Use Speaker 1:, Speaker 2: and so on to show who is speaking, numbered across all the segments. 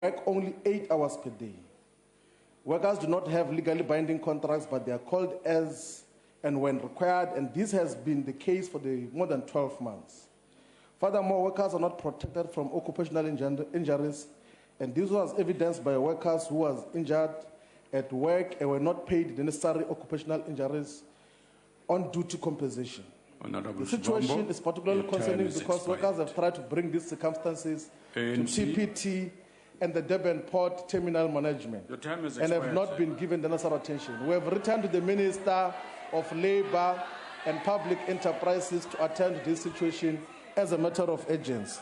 Speaker 1: work only 8 hours per day. Workers do not have legally binding contracts, but they are called as and when required, and this has been the case for more than 12 months. Furthermore, workers are not protected from occupational injuries, and this was evidenced by workers who were injured at work and were not paid the necessary occupational injuries on duty compensation.
Speaker 2: Honorable
Speaker 1: The situation
Speaker 2: Shivambo,
Speaker 1: is particularly
Speaker 2: your time
Speaker 1: concerning
Speaker 2: is
Speaker 1: because
Speaker 2: expired.
Speaker 1: workers have tried to bring these circumstances to
Speaker 2: ANC.
Speaker 1: TPT and the Durban Port Terminal Management
Speaker 2: Your time is
Speaker 1: and have
Speaker 2: expired,
Speaker 1: not
Speaker 2: sir.
Speaker 1: been given the necessary attention. We have returned to the Minister of Labour and Public Enterprises to attend to this situation as a matter of urgency.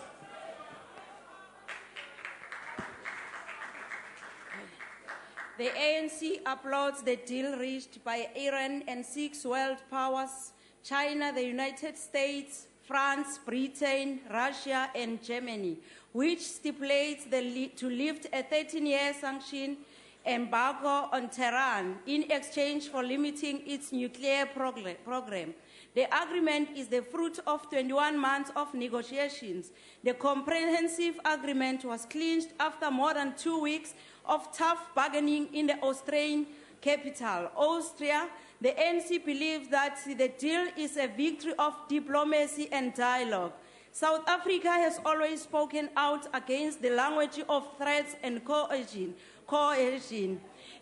Speaker 3: The ANC applauds the deal reached by Iran and 6 world powers, China, the United States, France, Britain, Russia, and Germany, which stipulates to lift a 13-year sanction embargo on Tehran in exchange for limiting its nuclear program. The agreement is the fruit of 21 months of negotiations. The comprehensive agreement was clinched after more than 2 weeks of tough bargaining in the Austrian capital, Austria. The ANC believes that the deal is a victory of diplomacy and dialogue. South Africa has always spoken out against the language of threats and coercion,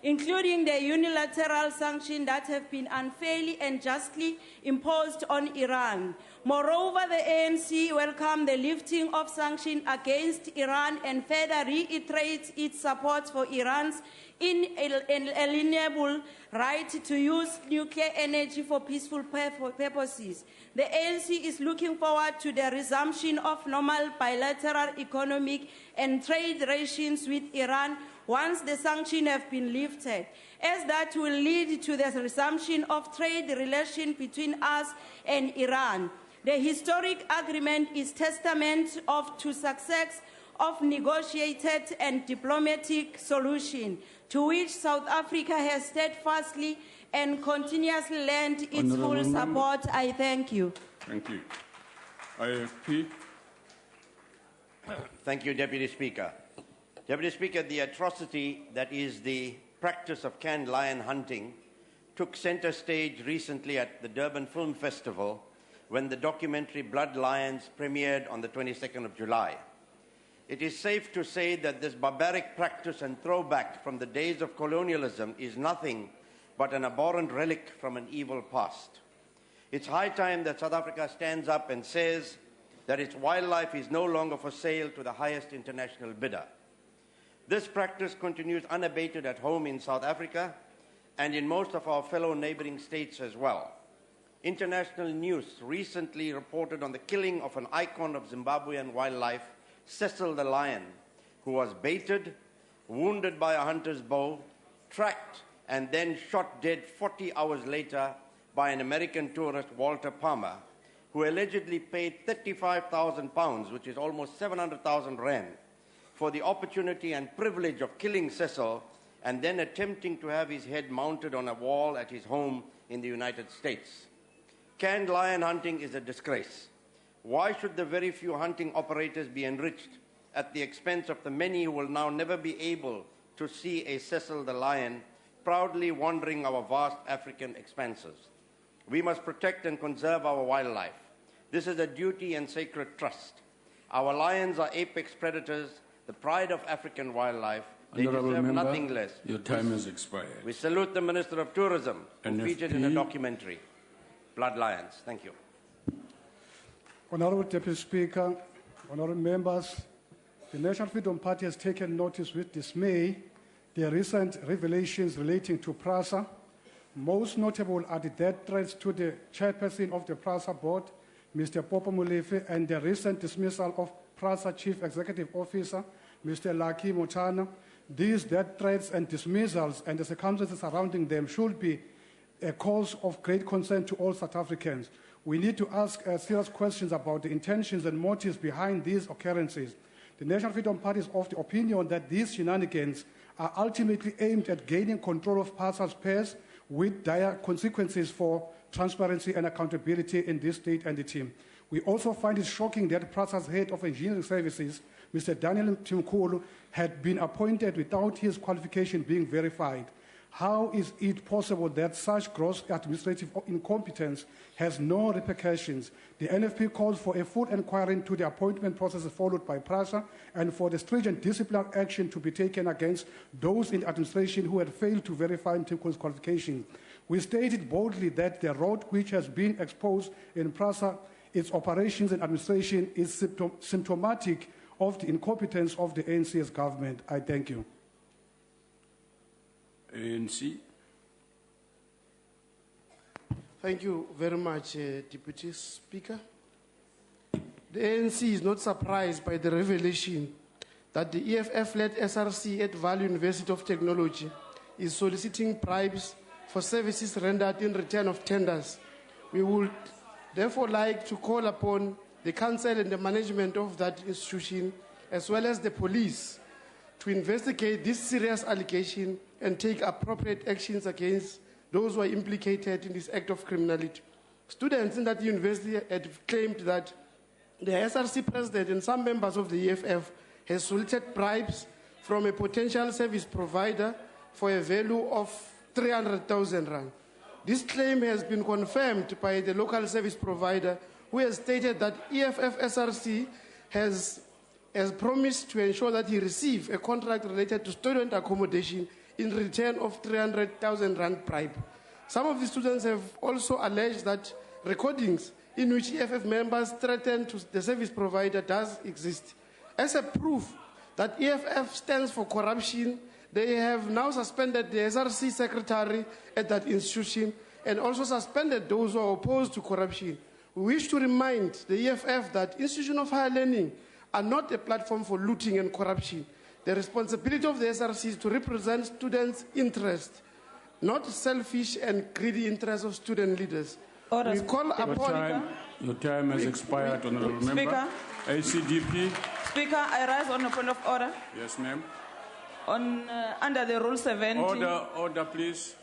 Speaker 3: including the unilateral sanctions that have been unfairly and justly imposed on Iran. Moreover, the ANC welcomed the lifting of sanctions against Iran and further reiterates its support for Iran's inalienable right to use nuclear energy for peaceful purposes. The ANC is looking forward to the resumption of normal bilateral economic and trade relations with Iran once the sanctions have been lifted, as that will lead to the resumption of trade relations between us and Iran. The historic agreement is testament to success of negotiated and diplomatic solution, to which South Africa has steadfastly and continuously lent its
Speaker 2: Honourable
Speaker 3: full support. I thank you.
Speaker 2: Thank you. IFP.
Speaker 4: Thank you, Deputy Speaker. Deputy Speaker, the atrocity that is the practice of canned lion hunting took center stage recently at the Durban Film Festival when the documentary Blood Lions premiered on the 22nd of July. It is safe to say that this barbaric practice and throwback from the days of colonialism is nothing but an abhorrent relic from an evil past. It's high time that South Africa stands up and says that its wildlife is no longer for sale to the highest international bidder. This practice continues unabated at home in South Africa and in most of our fellow neighboring states as well. International news recently reported on the killing of an icon of Zimbabwean wildlife, Cecil the lion, who was baited, wounded by a hunter's bow, tracked, and then shot dead 40 hours later by an American tourist, Walter Palmer, who allegedly paid 35,000 pounds, which is almost 700,000 rand, for the opportunity and privilege of killing Cecil and then attempting to have his head mounted on a wall at his home in the United States. Canned lion hunting is a disgrace. Why should the very few hunting operators be enriched at the expense of the many who will now never be able to see a Cecil the lion proudly wandering our vast African expanses? We must protect and conserve our wildlife. This is a duty and sacred trust. Our lions are apex predators, the pride of African wildlife. They
Speaker 2: Honourable
Speaker 4: deserve
Speaker 2: Member,
Speaker 4: nothing less.
Speaker 2: your time has expired.
Speaker 4: We salute the Minister of Tourism, who
Speaker 2: NFP.
Speaker 4: featured in a documentary, Blood Lions. Thank you.
Speaker 5: Honourable Deputy Speaker, honourable members, the National Freedom Party has taken notice with dismay the recent revelations relating to PRASA. Most notable are the death threats to the chairperson of the PRASA board, Mr. Popo Molefe, and the recent dismissal of PRASA Chief Executive Officer, Mr. Lucky Mochana. These death threats and dismissals and the circumstances surrounding them should be a cause of great concern to all South Africans. We need to ask serious questions about the intentions and motives behind these occurrences. The National Freedom Party is of the opinion that these shenanigans are ultimately aimed at gaining control of PRASA's pairs with dire consequences for transparency and accountability in this state entity. We also find it shocking that PRASA's head of engineering services, Mr. Daniel Timkulu, had been appointed without his qualification being verified. How is it possible that such gross administrative incompetence has no repercussions? The NFP calls for a full inquiry into the appointment process followed by PRASA and for the stringent disciplinary action to be taken against those in the administration who had failed to verify Timkulu's qualification. We stated boldly that the road which has been exposed in PRASA, its operations and administration, is symptomatic of the incompetence of the ANC's government. I thank you.
Speaker 2: ANC.
Speaker 6: Thank you very much, Deputy Speaker. The ANC is not surprised by the revelation that the EFF-led SRC at Valley University of Technology is soliciting bribes for services rendered in return of tenders. We would therefore like to call upon the council and the management of that institution, as well as the police, to investigate this serious allegation and take appropriate actions against those who are implicated in this act of criminality. Students in that university had claimed that the SRC president and some members of the EFF has solicited bribes from a potential service provider for a value of 300,000 rand. This claim has been confirmed by the local service provider, who has stated that EFF SRC has promised to ensure that he receive a contract related to student accommodation in return of 300,000 rand bribe. Some of the students have also alleged that recordings in which EFF members threaten to the service provider does exist. As a proof that EFF stands for corruption, they have now suspended the SRC secretary at that institution and also suspended those who are opposed to corruption. We wish to remind the EFF that institutions of higher learning are not a platform for looting and corruption. The responsibility of the SRC is to represent students' interests, not selfish and greedy interests of student leaders. We call upon...
Speaker 2: Your time has expired, Honourable Member.
Speaker 7: Speaker.
Speaker 2: ACDP.
Speaker 7: Speaker, I rise on a point of order.
Speaker 2: Yes, ma'am.
Speaker 7: Under the Rule 70.
Speaker 2: Order, please.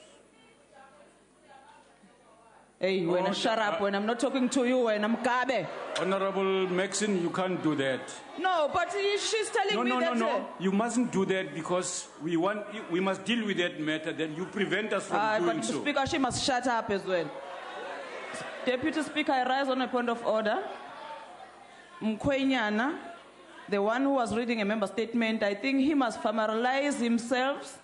Speaker 7: Hey, when I shut up, when I'm not talking to you, when I'm Kabe.
Speaker 2: Honourable Maxine, you can't do that.
Speaker 7: No, but she's telling me that...
Speaker 2: No. You mustn't do that because we must deal with that matter. Then you prevent us from doing
Speaker 7: but
Speaker 2: so.
Speaker 7: Speaker, she must shut up as well. Deputy Speaker, I rise on a point of order. Mkwenyana, the one who was reading a member statement, I think he must familiarize himself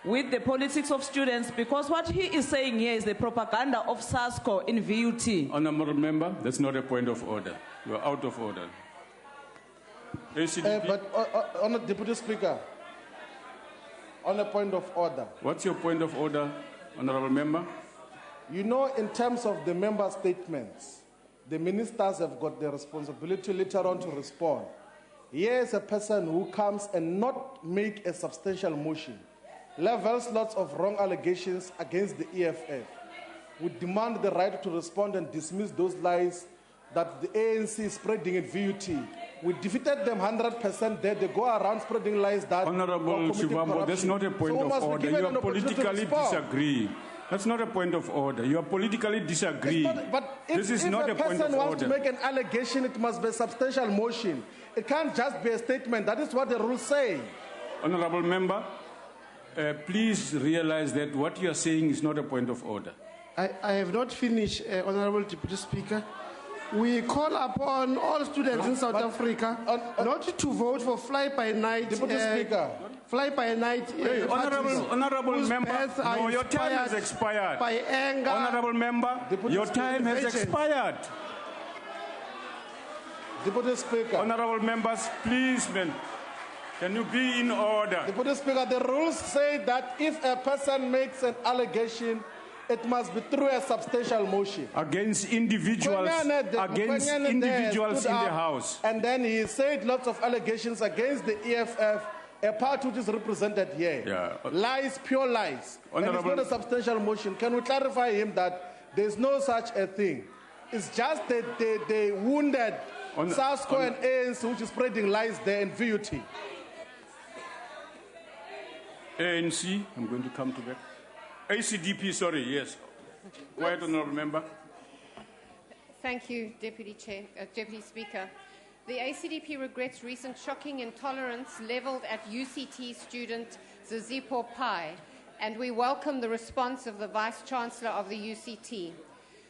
Speaker 7: with the politics of students, because what he is saying here is the propaganda of SASCO in VUT.
Speaker 2: Honourable Member, that's not a point of order. You are out of order. ACDP.
Speaker 1: Honourable Deputy Speaker, on a point of order.
Speaker 2: What's your point of order, Honourable Member?
Speaker 1: You know, in terms of the member statements, the ministers have got the responsibility later on to respond. Here is a person who comes and not make a substantial motion, levels lots of wrong allegations against the EFF. We demand the right to respond and dismiss those lies that the ANC is spreading in VUT. We defeated them 100% there. They go around spreading lies that...
Speaker 2: Honourable Shivambo, that's not a point of order. You are politically disagree. That's not a point of order. You are politically disagree.
Speaker 1: But if,
Speaker 2: this is not a point of order.
Speaker 1: If a person wants to make an allegation, it must be a substantial motion. It can't just be a statement. That is what the rules say.
Speaker 2: Honourable Member, please realize that what you are saying is not a point of order.
Speaker 6: I have not finished, Honourable Deputy Speaker. We call upon all students in South Africa not to vote for fly-by-night.
Speaker 1: Deputy Speaker.
Speaker 6: Fly-by-night.
Speaker 2: Honourable Member, no, your time has expired.
Speaker 6: By anger.
Speaker 2: Honourable Member, your time has expired.
Speaker 1: Deputy Speaker.
Speaker 2: Honourable members, please, man, can you be in order?
Speaker 1: Deputy Speaker, the rules say that if a person makes an allegation, it must be through a substantial motion.
Speaker 2: Against individuals, in the House.
Speaker 1: And then he said lots of allegations against the EFF, a part which is represented here.
Speaker 2: Yeah.
Speaker 1: Lies, pure lies. And it's not a substantial motion. Can we clarify him that there's no such a thing? It's just that they wounded SASCO and ANC, which is spreading lies there in VUT.
Speaker 2: ANC, I'm going to come to that. ACDP, sorry, yes. Quiet, Honourable Member.
Speaker 8: Thank you, Deputy Speaker. The ACDP regrets recent shocking intolerance levelled at UCT student Zizipho Pai, and we welcome the response of the Vice-Chancellor of the UCT.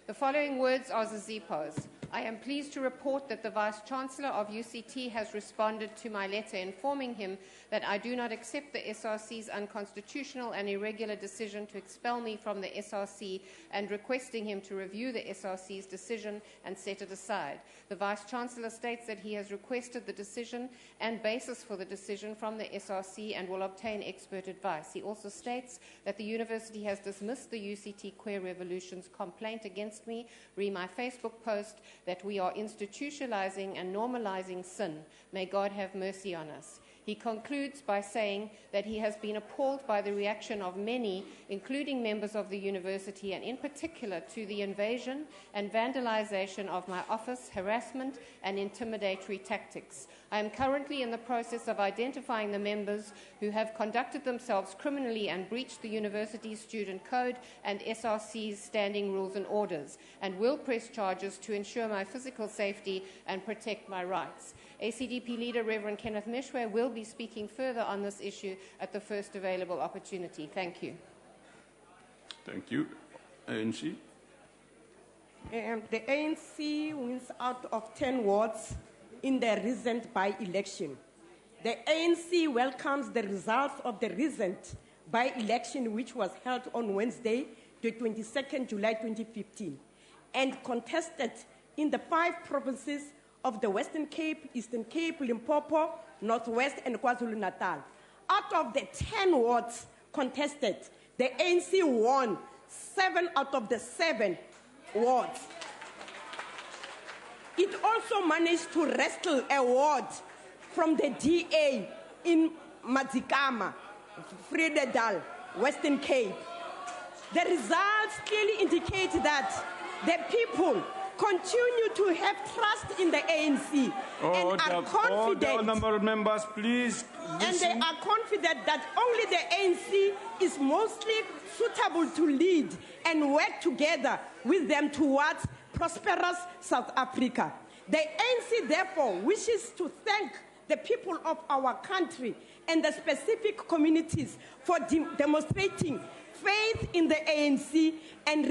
Speaker 8: The following words are Zizipho's. I am pleased to report that the Vice-Chancellor of UCT has responded to my letter informing him that I do not accept the SRC's unconstitutional and irregular decision to expel me from the SRC and requesting him to review the SRC's decision and set it aside. The Vice-Chancellor states that he has requested the decision and basis for the decision from the SRC and will obtain expert advice. He also states that the university has dismissed the UCT Queer Revolution's complaint against me, re my Facebook post, that we are institutionalizing and normalizing sin. May God have mercy on us. He concludes by saying that he has been appalled by the reaction of many, including members of the university, and in particular to the invasion and vandalization of my office, harassment and intimidatory tactics. I am currently in the process of identifying the members who have conducted themselves criminally and breached the university's student code and SRC's standing rules and orders, and will press charges to ensure my physical safety and protect my rights. ACDP leader Reverend Kenneth Mishwe will be speaking further on this issue at the first available opportunity. Thank you.
Speaker 2: Thank you. ANC.
Speaker 9: The ANC wins out of 10 wards in the recent by-election. The ANC welcomes the results of the recent by-election, which was held on Wednesday, the 22nd July 2015, and contested in the 5 provinces of the Western Cape, Eastern Cape, Limpopo, Northwest, and KwaZulu-Natal. Out of the 10 wards contested, the ANC won 7 out of the 7 wards. It also managed to wrestle a ward from the DA in Mazikama, Vredendal, Western Cape. The results clearly indicate that the people continue to have trust in the ANC and are confident.
Speaker 2: Number members, please listen.
Speaker 9: And they are confident that only the ANC is mostly suitable to lead and work together with them towards prosperous South Africa. The ANC, therefore, wishes to thank the people of our country and the specific communities for demonstrating faith in the ANC and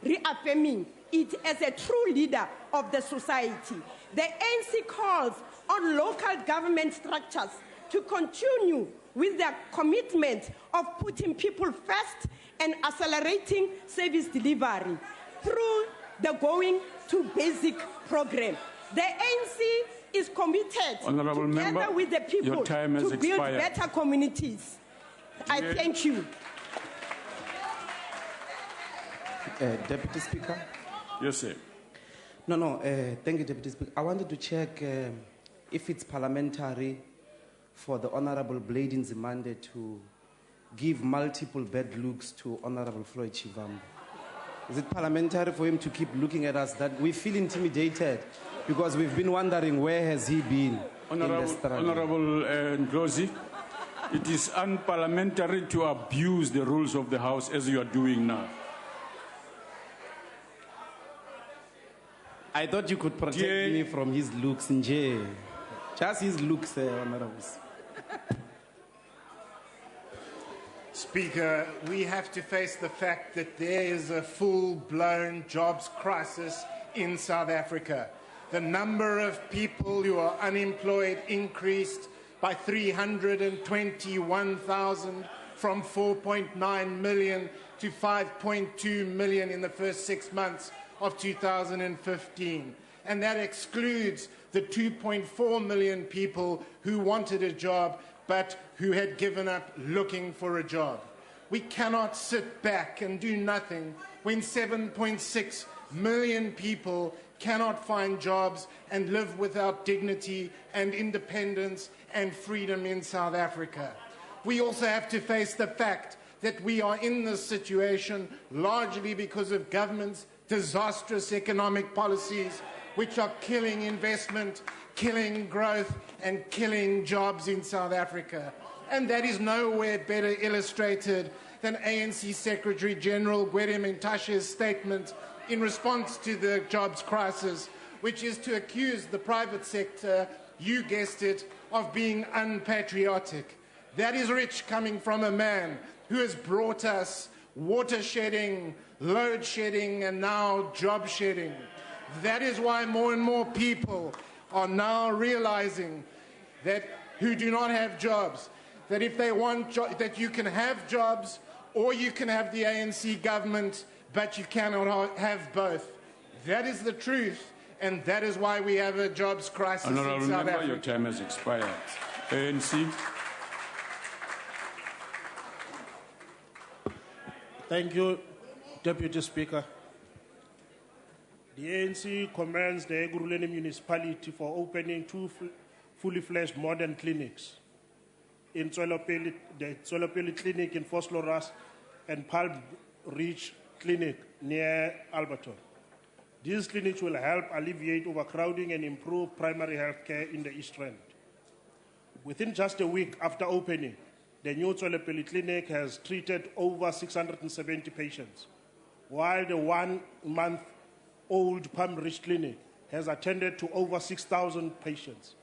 Speaker 9: reaffirming it as a true leader of the society. The ANC calls on local government structures to continue with their commitment of putting people first and accelerating service delivery through the Going to Basic program. The ANC is committed
Speaker 2: Honorable
Speaker 9: together
Speaker 2: member,
Speaker 9: with the people
Speaker 2: your time has
Speaker 9: to build
Speaker 2: expired.
Speaker 9: better communities. I thank you.
Speaker 10: Deputy Speaker?
Speaker 2: Yes, sir.
Speaker 10: Thank you, Deputy Speaker. I wanted to check if it's parliamentary for the Honorable Blade Nzimande to give multiple bad looks to Honorable Floyd Chivambu. Is it parliamentary for him to keep looking at us that we feel intimidated because we've been wondering where has he been in the struggle?
Speaker 2: Honorable Ndlozi, it is unparliamentary to abuse the rules of the House as you are doing now.
Speaker 10: I thought you could protect me from his looks in jail. Just his looks, Honorables.
Speaker 11: Speaker, we have to face the fact that there is a full-blown jobs crisis in South Africa. The number of people who are unemployed increased by 321,000 from 4.9 million to 5.2 million in the first 6 months of 2015. And that excludes the 2.4 million people who wanted a job but who had given up looking for a job. We cannot sit back and do nothing when 7.6 million people cannot find jobs and live without dignity and independence and freedom in South Africa. We also have to face the fact that we are in this situation largely because of government's disastrous economic policies which are killing investment, killing growth and killing jobs in South Africa. And that is nowhere better illustrated than ANC Secretary General Gwede Mantashe's statement in response to the jobs crisis, which is to accuse the private sector, you guessed it, of being unpatriotic. That is rich coming from a man who has brought us water shedding, load shedding, and now job shedding. That is why more and more people are now realizing that who do not have jobs, that if they want that you can have jobs or you can have the ANC government, but you cannot have both. That is the truth, and that is why we have a jobs crisis in South Africa.
Speaker 2: Your time has expired. ANC.
Speaker 12: Thank you, Deputy Speaker. The ANC commends the Ekurhuleni municipality for opening two fully fledged modern clinics in the Tswelopele Clinic in Vosloorus and Palm Ridge Clinic near Alberton. These clinics will help alleviate overcrowding and improve primary health care in the East Rand. Within just a week after opening, the new Tswelopele Clinic has treated over 670 patients, while the 1-month-old Palm Ridge Clinic has attended to over 6,000 patients.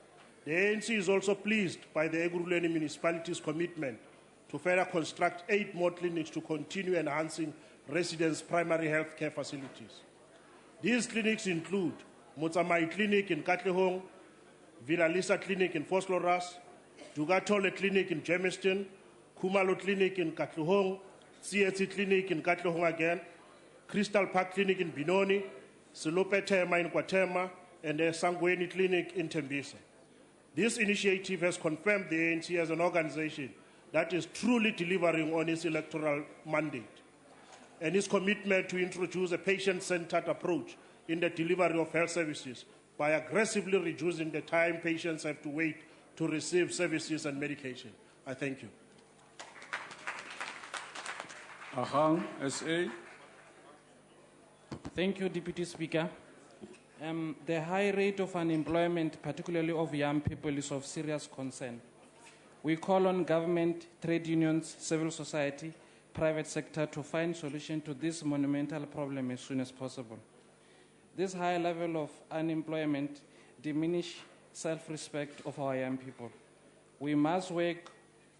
Speaker 12: The ANC is also pleased by the Ekurhuleni municipality's commitment to further construct 8 more clinics to continue enhancing residents' primary health care facilities. These clinics include Motsamai Clinic in Katlehong, Villa Lisa Clinic in Vosloorus, Dugatole Clinic in Germiston, Kumalo Clinic in Katlehong, CSC Clinic in Katlehong again, Crystal Park Clinic in Binoni, Silope Tema in Kwatema, and the Sangweni Clinic in Tembisa. This initiative has confirmed the ANC as an organization that is truly delivering on its electoral mandate and its commitment to introduce a patient-centered approach in the delivery of health services by aggressively reducing the time patients have to wait to receive services and medication. I thank you.
Speaker 2: Ahang, SA.
Speaker 13: Thank you, Deputy Speaker. The high rate of unemployment, particularly of young people, is of serious concern. We call on government, trade unions, civil society, private sector to find solution to this monumental problem as soon as possible. This high level of unemployment diminishes self-respect of our young people. We must work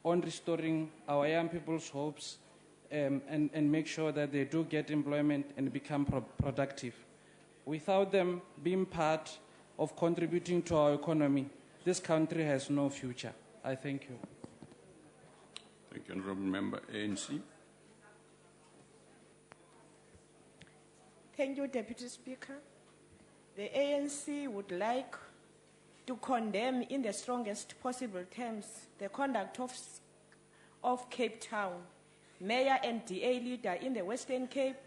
Speaker 13: on restoring our young people's hopes and make sure that they do get employment and become productive. Without them being part of contributing to our economy, this country has no future. I thank you.
Speaker 2: Thank you, Honourable Member, ANC.
Speaker 9: Thank you, Deputy Speaker. The ANC would like to condemn in the strongest possible terms the conduct of Cape Town Mayor and DA leader in the Western Cape,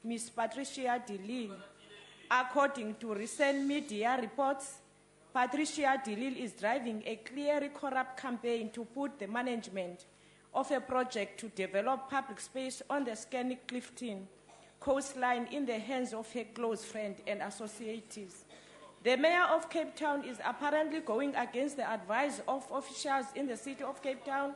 Speaker 9: Ms. Patricia de Lille. According to recent media reports, Patricia de Lille is driving a clearly corrupt campaign to put the management of a project to develop public space on the Scannic Clifton coastline in the hands of her close friend and associates. The mayor of Cape Town is apparently going against the advice of officials in the city of Cape Town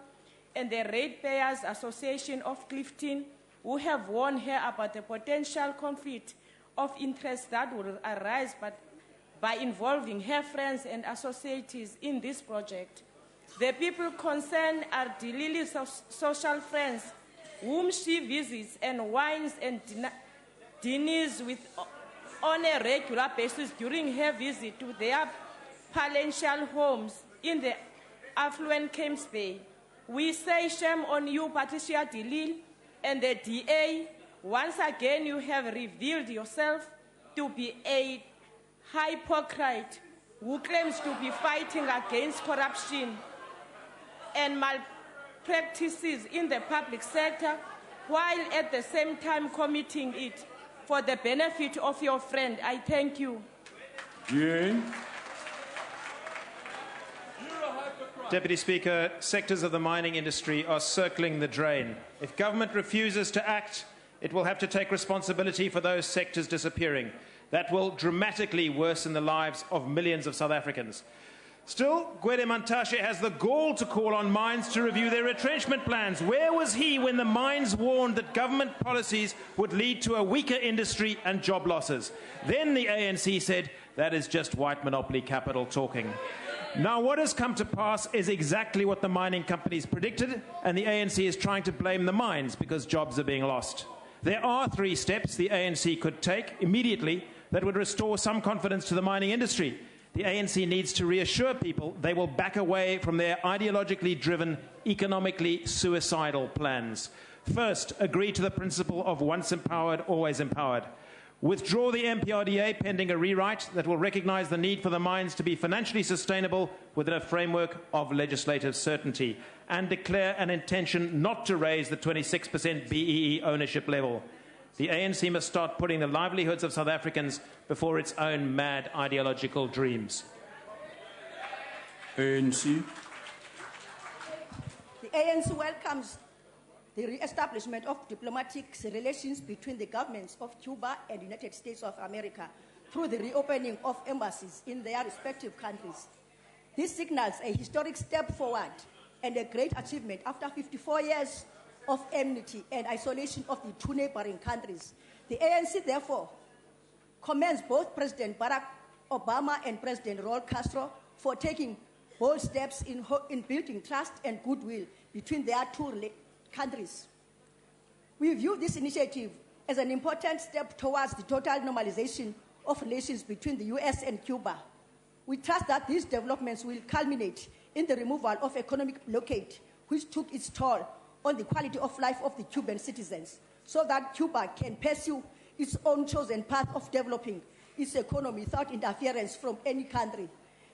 Speaker 9: and the Ratepayers Association of Clifton, who have warned her about the potential conflict of interest that will arise by involving her friends and associates in this project. The people concerned are de Lille's social friends, whom she visits and wines and dines with on a regular basis during her visit to their palatial homes in the affluent Camps Bay. We say shame on you, Patricia de Lille, and the DA. Once again, you have revealed yourself to be a hypocrite who claims to be fighting against corruption and malpractices in the public sector, while at the same time committing it for the benefit of your friend. I thank you.
Speaker 2: Yeah.
Speaker 14: Deputy Speaker, sectors of the mining industry are circling the drain. If government refuses to act, it will have to take responsibility for those sectors disappearing. That will dramatically worsen the lives of millions of South Africans. Still, Gwede Mantashe has the gall to call on mines to review their retrenchment plans. Where was he when the mines warned that government policies would lead to a weaker industry and job losses? Then the ANC said, that is just white monopoly capital talking. Now, what has come to pass is exactly what the mining companies predicted, and the ANC is trying to blame the mines because jobs are being lost. There are 3 steps the ANC could take immediately that would restore some confidence to the mining industry. The ANC needs to reassure people they will back away from their ideologically driven, economically suicidal plans. First, agree to the principle of once empowered, always empowered. Withdraw the MPRDA pending a rewrite that will recognize the need for the mines to be financially sustainable within a framework of legislative certainty, and declare an intention not to raise the 26% BEE ownership level. The ANC must start putting the livelihoods of South Africans before its own mad ideological dreams.
Speaker 2: ANC.
Speaker 15: The ANC welcomes the re-establishment of diplomatic relations between the governments of Cuba and the United States of America through the reopening of embassies in their respective countries. This signals a historic step forward and a great achievement after 54 years of enmity and isolation of the 2 neighboring countries. The ANC, therefore, commends both President Barack Obama and President Raul Castro for taking bold steps in building trust and goodwill between their 2 countries. We view this initiative as an important step towards the total normalization of relations between the US and Cuba. We trust that these developments will culminate in the removal of economic blockade, which took its toll on the quality of life of the Cuban citizens, so that Cuba can pursue its own chosen path of developing its economy without interference from any country.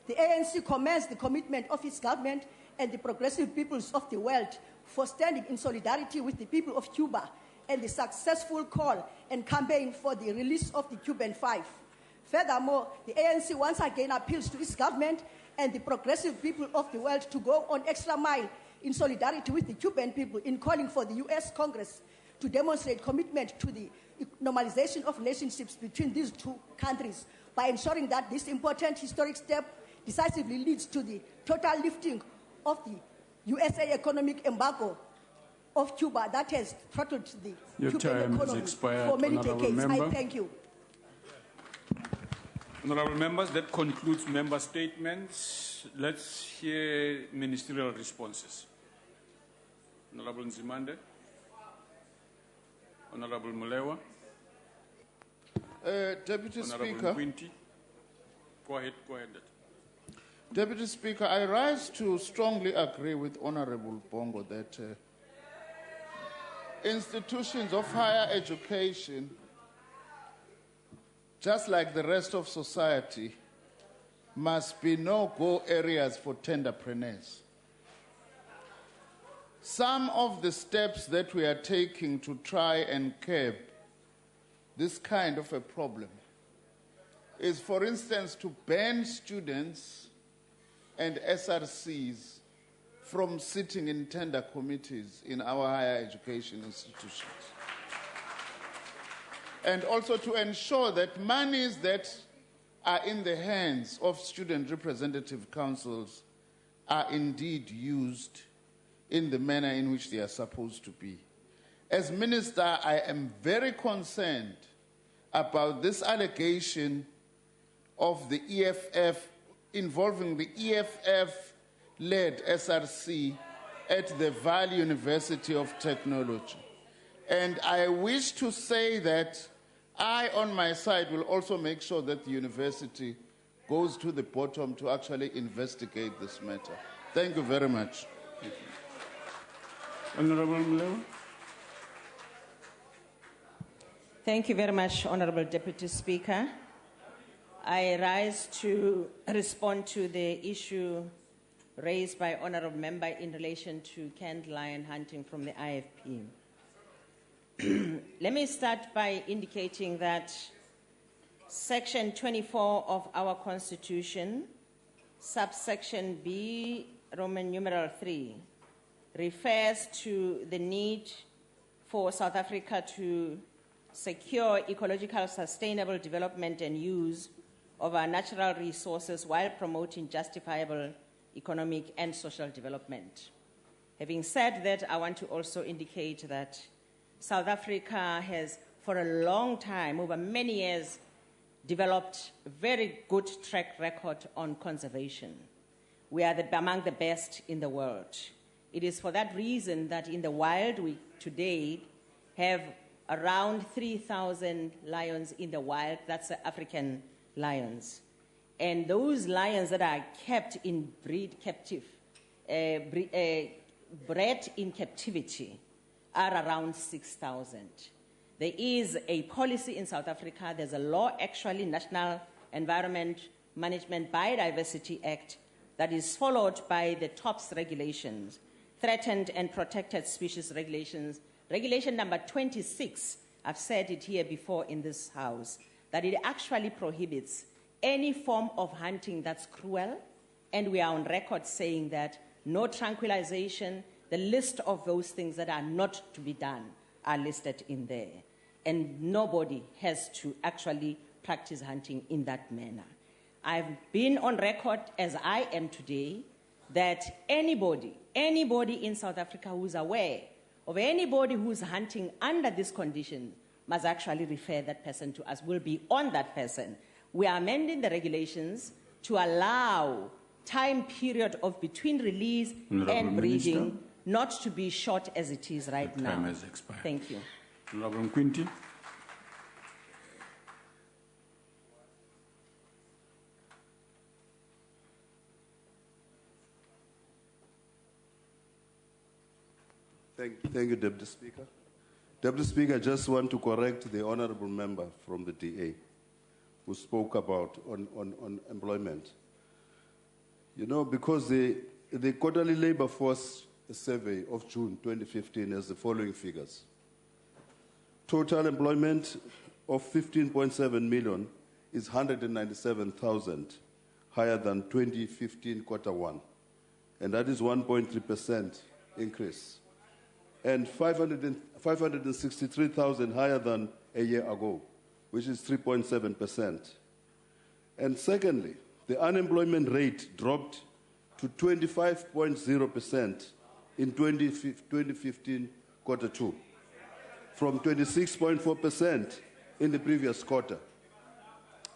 Speaker 15: The ANC commends the commitment of its government and the progressive peoples of the world for standing in solidarity with the people of Cuba and the successful call and campaign for the release of the Cuban Five. Furthermore, the ANC once again appeals to its government and the progressive people of the world to go on extra mile in solidarity with the Cuban people in calling for the US Congress to demonstrate commitment to the normalization of relationships between these 2 countries by ensuring that this important historic step decisively leads to the total lifting of the USA economic embargo of Cuba that has throttled the Cuban economy for many decades. I thank you.
Speaker 2: Honorable members, that concludes member statements. Let's hear ministerial responses. Honorable Nzimande. Honorable Mulewa.
Speaker 16: Deputy
Speaker 2: Honorable
Speaker 16: Speaker.
Speaker 2: Quinty. Go ahead.
Speaker 16: Deputy Speaker, I rise to strongly agree with Honorable Bongo that institutions of higher education, just like the rest of society, must be no-go areas for tenderpreneurs. Some of the steps that we are taking to try and curb this kind of a problem is, for instance, to ban students and SRCs from sitting in tender committees in our higher education institutions. And also to ensure that monies that are in the hands of student representative councils are indeed used in the manner in which they are supposed to be. As Minister, I am very concerned about this allegation of the EFF involving the EFF-led SRC at the Vaal University of Technology. And I wish to say that I, on my side, will also make sure that the university goes to the bottom to actually investigate this matter. Thank you very much.
Speaker 2: Honorable Mulewa.
Speaker 17: Thank you very much, Honorable Deputy Speaker. I rise to respond to the issue raised by Honorable Member in relation to canned lion hunting from the IFP. Let me start by indicating that Section 24 of our Constitution, subsection B, Roman numeral 3, refers to the need for South Africa to secure ecological sustainable development and use of our natural resources while promoting justifiable economic and social development. Having said that, I want to also indicate that South Africa has, for a long time, over many years, developed a very good track record on conservation. We are among the best in the world. It is for that reason that in the wild, we today have around 3,000 lions in the wild. That's the African lions. And those lions that are kept in bred in captivity are around 6,000. There is a policy in South Africa, there's a law actually, National Environment Management Biodiversity Act, that is followed by the TOPS regulations, Threatened and Protected Species Regulations. Regulation number 26, I've said it here before in this house, that it actually prohibits any form of hunting that's cruel, and we are on record saying that no tranquilization, the list of those things that are not to be done are listed in there. And nobody has to actually practice hunting in that manner. I've been on record, as I am today, that anybody in South Africa who's aware of anybody who's hunting under this condition must actually refer that person to us, will be on that person. We are amending the regulations to allow time period of between release and breeding not to be short as it is right now.
Speaker 2: Time has expired.
Speaker 17: Thank you.
Speaker 2: Honorable Quinty.
Speaker 18: Thank you, Deputy Speaker. Deputy Speaker, I just want to correct the honorable member from the DA who spoke about on employment. You know, because the quarterly labor force survey of June 2015 has the following figures. Total employment of 15.7 million is 197,000 higher than 2015 quarter one, and that is 1.3% increase, and 563,000 higher than a year ago, which is 3.7%. And secondly, the unemployment rate dropped to 25.0% in 2015 quarter two, from 26.4% in the previous quarter.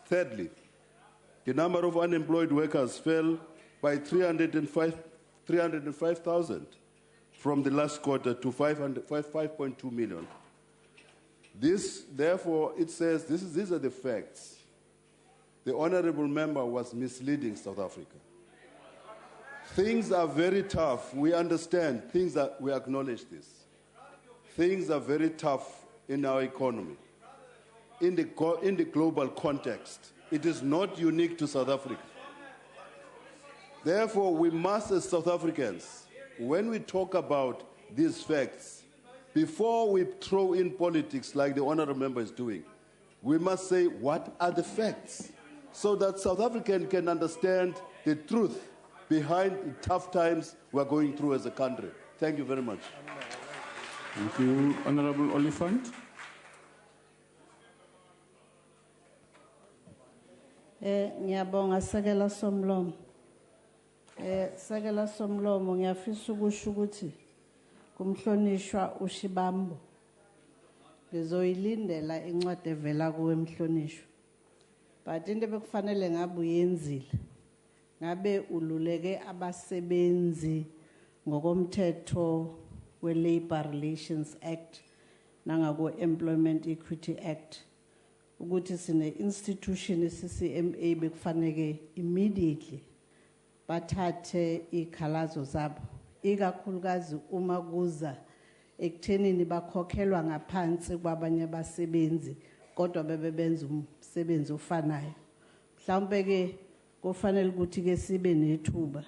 Speaker 18: Thirdly, the number of unemployed workers fell by 305,000 from the last quarter to 5.2 million. This, therefore, it says these are the facts. The honorable member was misleading South Africa. Things are very tough. We understand. We acknowledge this. Things are very tough in our economy. In the global context, it is not unique to South Africa. Therefore, we must, as South Africans, when we talk about these facts, before we throw in politics like the honorable member is doing, we must say, what are the facts? So that South Africans can understand the truth behind the tough times we're going through as a country. Thank you very much.
Speaker 2: Thank you, Honorable Oliphant.
Speaker 19: Ngiyabonga Sekela Somlomo. Sekela Somlomo ngiyafisa ukusho ukuthi kumhlonishwa uShibambo ngizoyilindela incwadi evela kuwe emhlonishwa. But into bekufanele ngabe uyenzile. Ngabe ululeke abasebenzi ngokomthetho we-Labor Relations Act nangako Employment Equity Act ukuthi sine institution CCMA bekufanele immediately bathathe ikhalazo zabo ikakhulukazi uma kuza ekuthenini bakhokhelwa ngaphansi kwabanye abasebenzi kodwa bebenza umsebenzi ofanayo. Mhlawumbe ke kufanele ukuthi ke sibe nethuba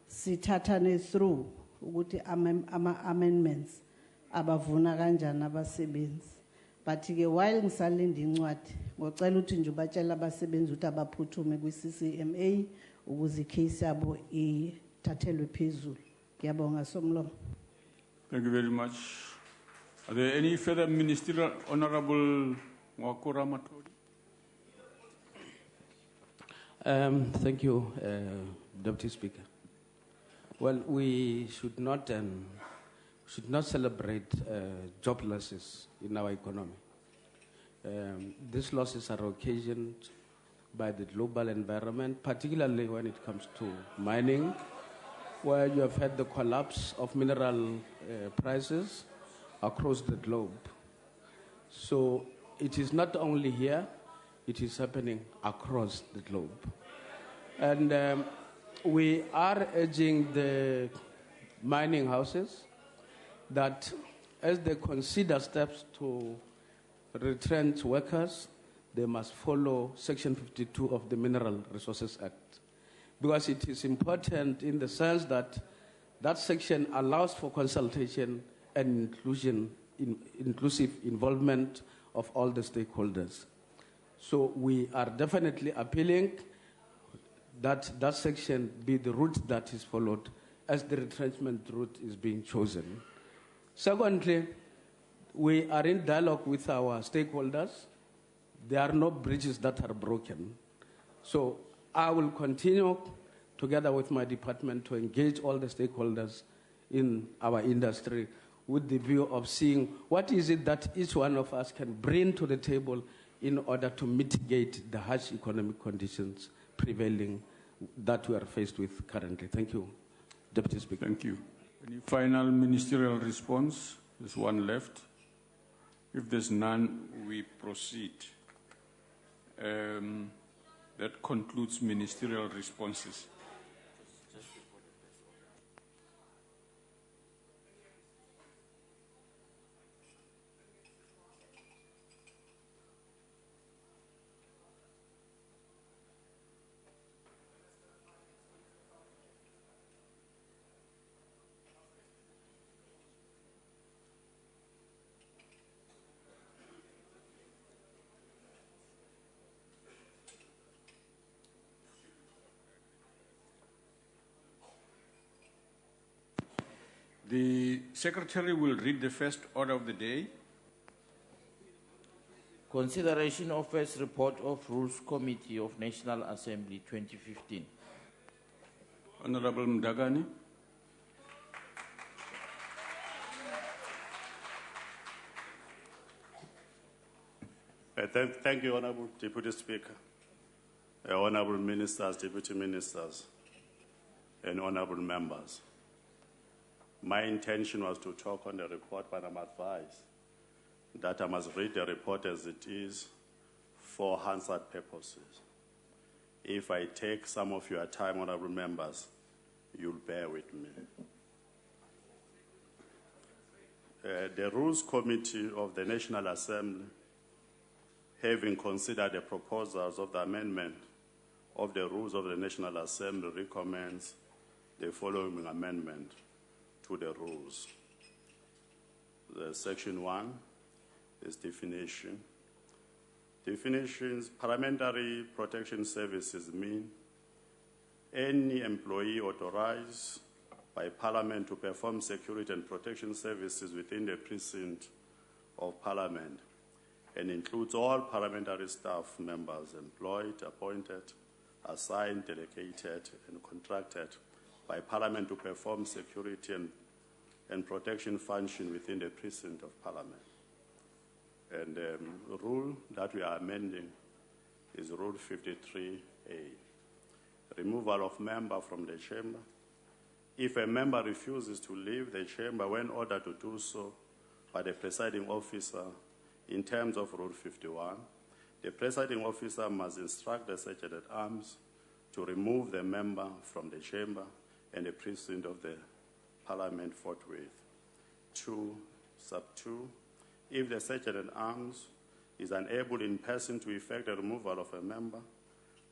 Speaker 19: sithathane through ukuthi ama-amendments abavuna kanjani abasebenzi. But ke while ngisalinda incwadi ngocela ukuthi nje batshela abasebenzi ukuthi abaphuthume kwi-CCMA ukuze icase yabo ithathelwe phezulu. Ngiyabonga Somlomo.
Speaker 2: Thank you very much. Are there any further ministerial? Honorable Mwakura Matori.
Speaker 20: Thank you, Deputy Speaker. Well, we should not celebrate job losses in our economy. These losses are occasioned by the global environment, particularly when it comes to mining, where you have had the collapse of mineral prices across the globe. So it is not only here, it is happening across the globe. And we are urging the mining houses that as they consider steps to retrench workers, they must follow Section 52 of the Mineral Resources Act. Because it is important in the sense that that section allows for consultation and inclusive involvement of all the stakeholders. So we are definitely appealing that that section be the route that is followed as the retrenchment route is being chosen. Secondly, we are in dialogue with our stakeholders. There are no bridges that are broken. So I will continue together with my department to engage all the stakeholders in our industry with the view of seeing what is it that each one of us can bring to the table in order to mitigate the harsh economic conditions prevailing that we are faced with currently. Thank you, Deputy Speaker.
Speaker 2: Thank you. Any final ministerial response? There's one left. If there's none, we proceed. That concludes ministerial responses. The Secretary will read the first order of the day.
Speaker 21: Consideration of first report of Rules Committee of National Assembly 2015.
Speaker 2: Honorable Mdagani.
Speaker 22: Thank you, Honorable Deputy Speaker, Honorable Ministers, Deputy Ministers, and Honorable Members. My intention was to talk on the report, but I'm advised that I must read the report as it is for Hansard purposes. If I take some of your time, Honorable Members, you'll bear with me. The Rules Committee of the National Assembly, having considered the proposals of the amendment of the Rules of the National Assembly, recommends the following amendment to the rules. Section 1 is definition. Definitions: parliamentary protection services mean any employee authorized by Parliament to perform security and protection services within the precinct of Parliament, and includes all parliamentary staff members employed, appointed, assigned, delegated, and contracted by Parliament to perform security and protection function within the precinct of Parliament. And the rule that we are amending is Rule 53A, removal of member from the chamber. If a member refuses to leave the chamber when ordered to do so by the presiding officer in terms of Rule 51, the presiding officer must instruct the Sergeant at Arms to remove the member from the chamber and the precinct of the Parliament forthwith. 2, sub 2, if the Sergeant at Arms is unable in person to effect the removal of a member,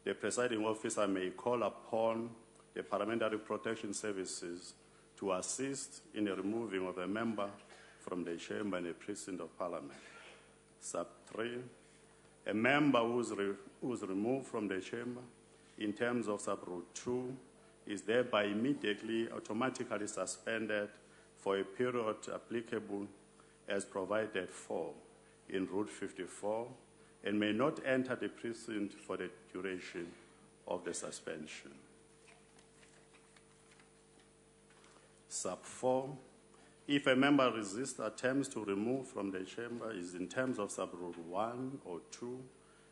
Speaker 22: the presiding officer may call upon the Parliamentary Protection Services to assist in the removing of a member from the chamber and the precinct of Parliament. Sub 3, a member who's removed from the chamber in terms of sub rule 2 is thereby immediately automatically suspended for a period applicable as provided for in Rule 54 and may not enter the precinct for the duration of the suspension. Sub 4, if a member resists attempts to remove from the chamber is in terms of sub-rule 1 or 2,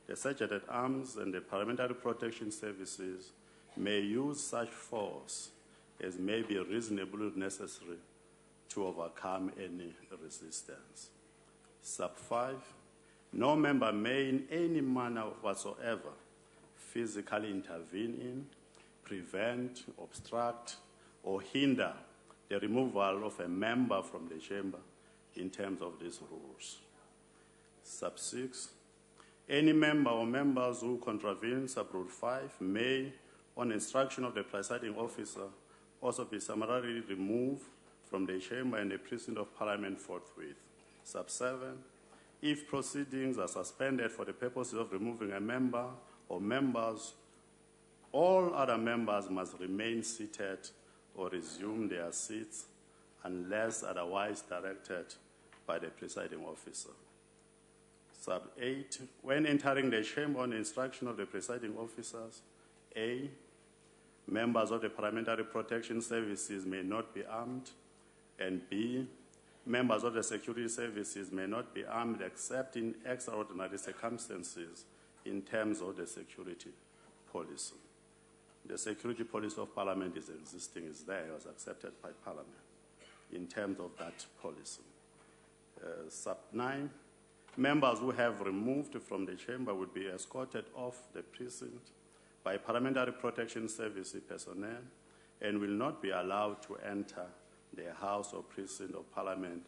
Speaker 22: the Sergeant at Arms and the Parliamentary Protection Services may use such force as may be reasonably necessary to overcome any resistance. Sub 5, no member may in any manner whatsoever physically intervene in, prevent, obstruct, or hinder the removal of a member from the chamber in terms of these rules. Sub 6, any member or members who contravene sub-rule 5 may, on instruction of the presiding officer, also be summarily removed from the chamber and the precinct of Parliament forthwith. Sub 7, if proceedings are suspended for the purposes of removing a member or members, all other members must remain seated or resume their seats unless otherwise directed by the presiding officer. Sub 8, when entering the chamber on instruction of the presiding officers, A, members of the Parliamentary Protection Services may not be armed, and B, members of the security services may not be armed except in extraordinary circumstances in terms of the security policy. The security policy of Parliament is existing, is there, it was accepted by Parliament in terms of that policy. Sub 9, members who have removed from the chamber would be escorted off the precinct by Parliamentary Protection Service personnel and will not be allowed to enter the house or precinct of Parliament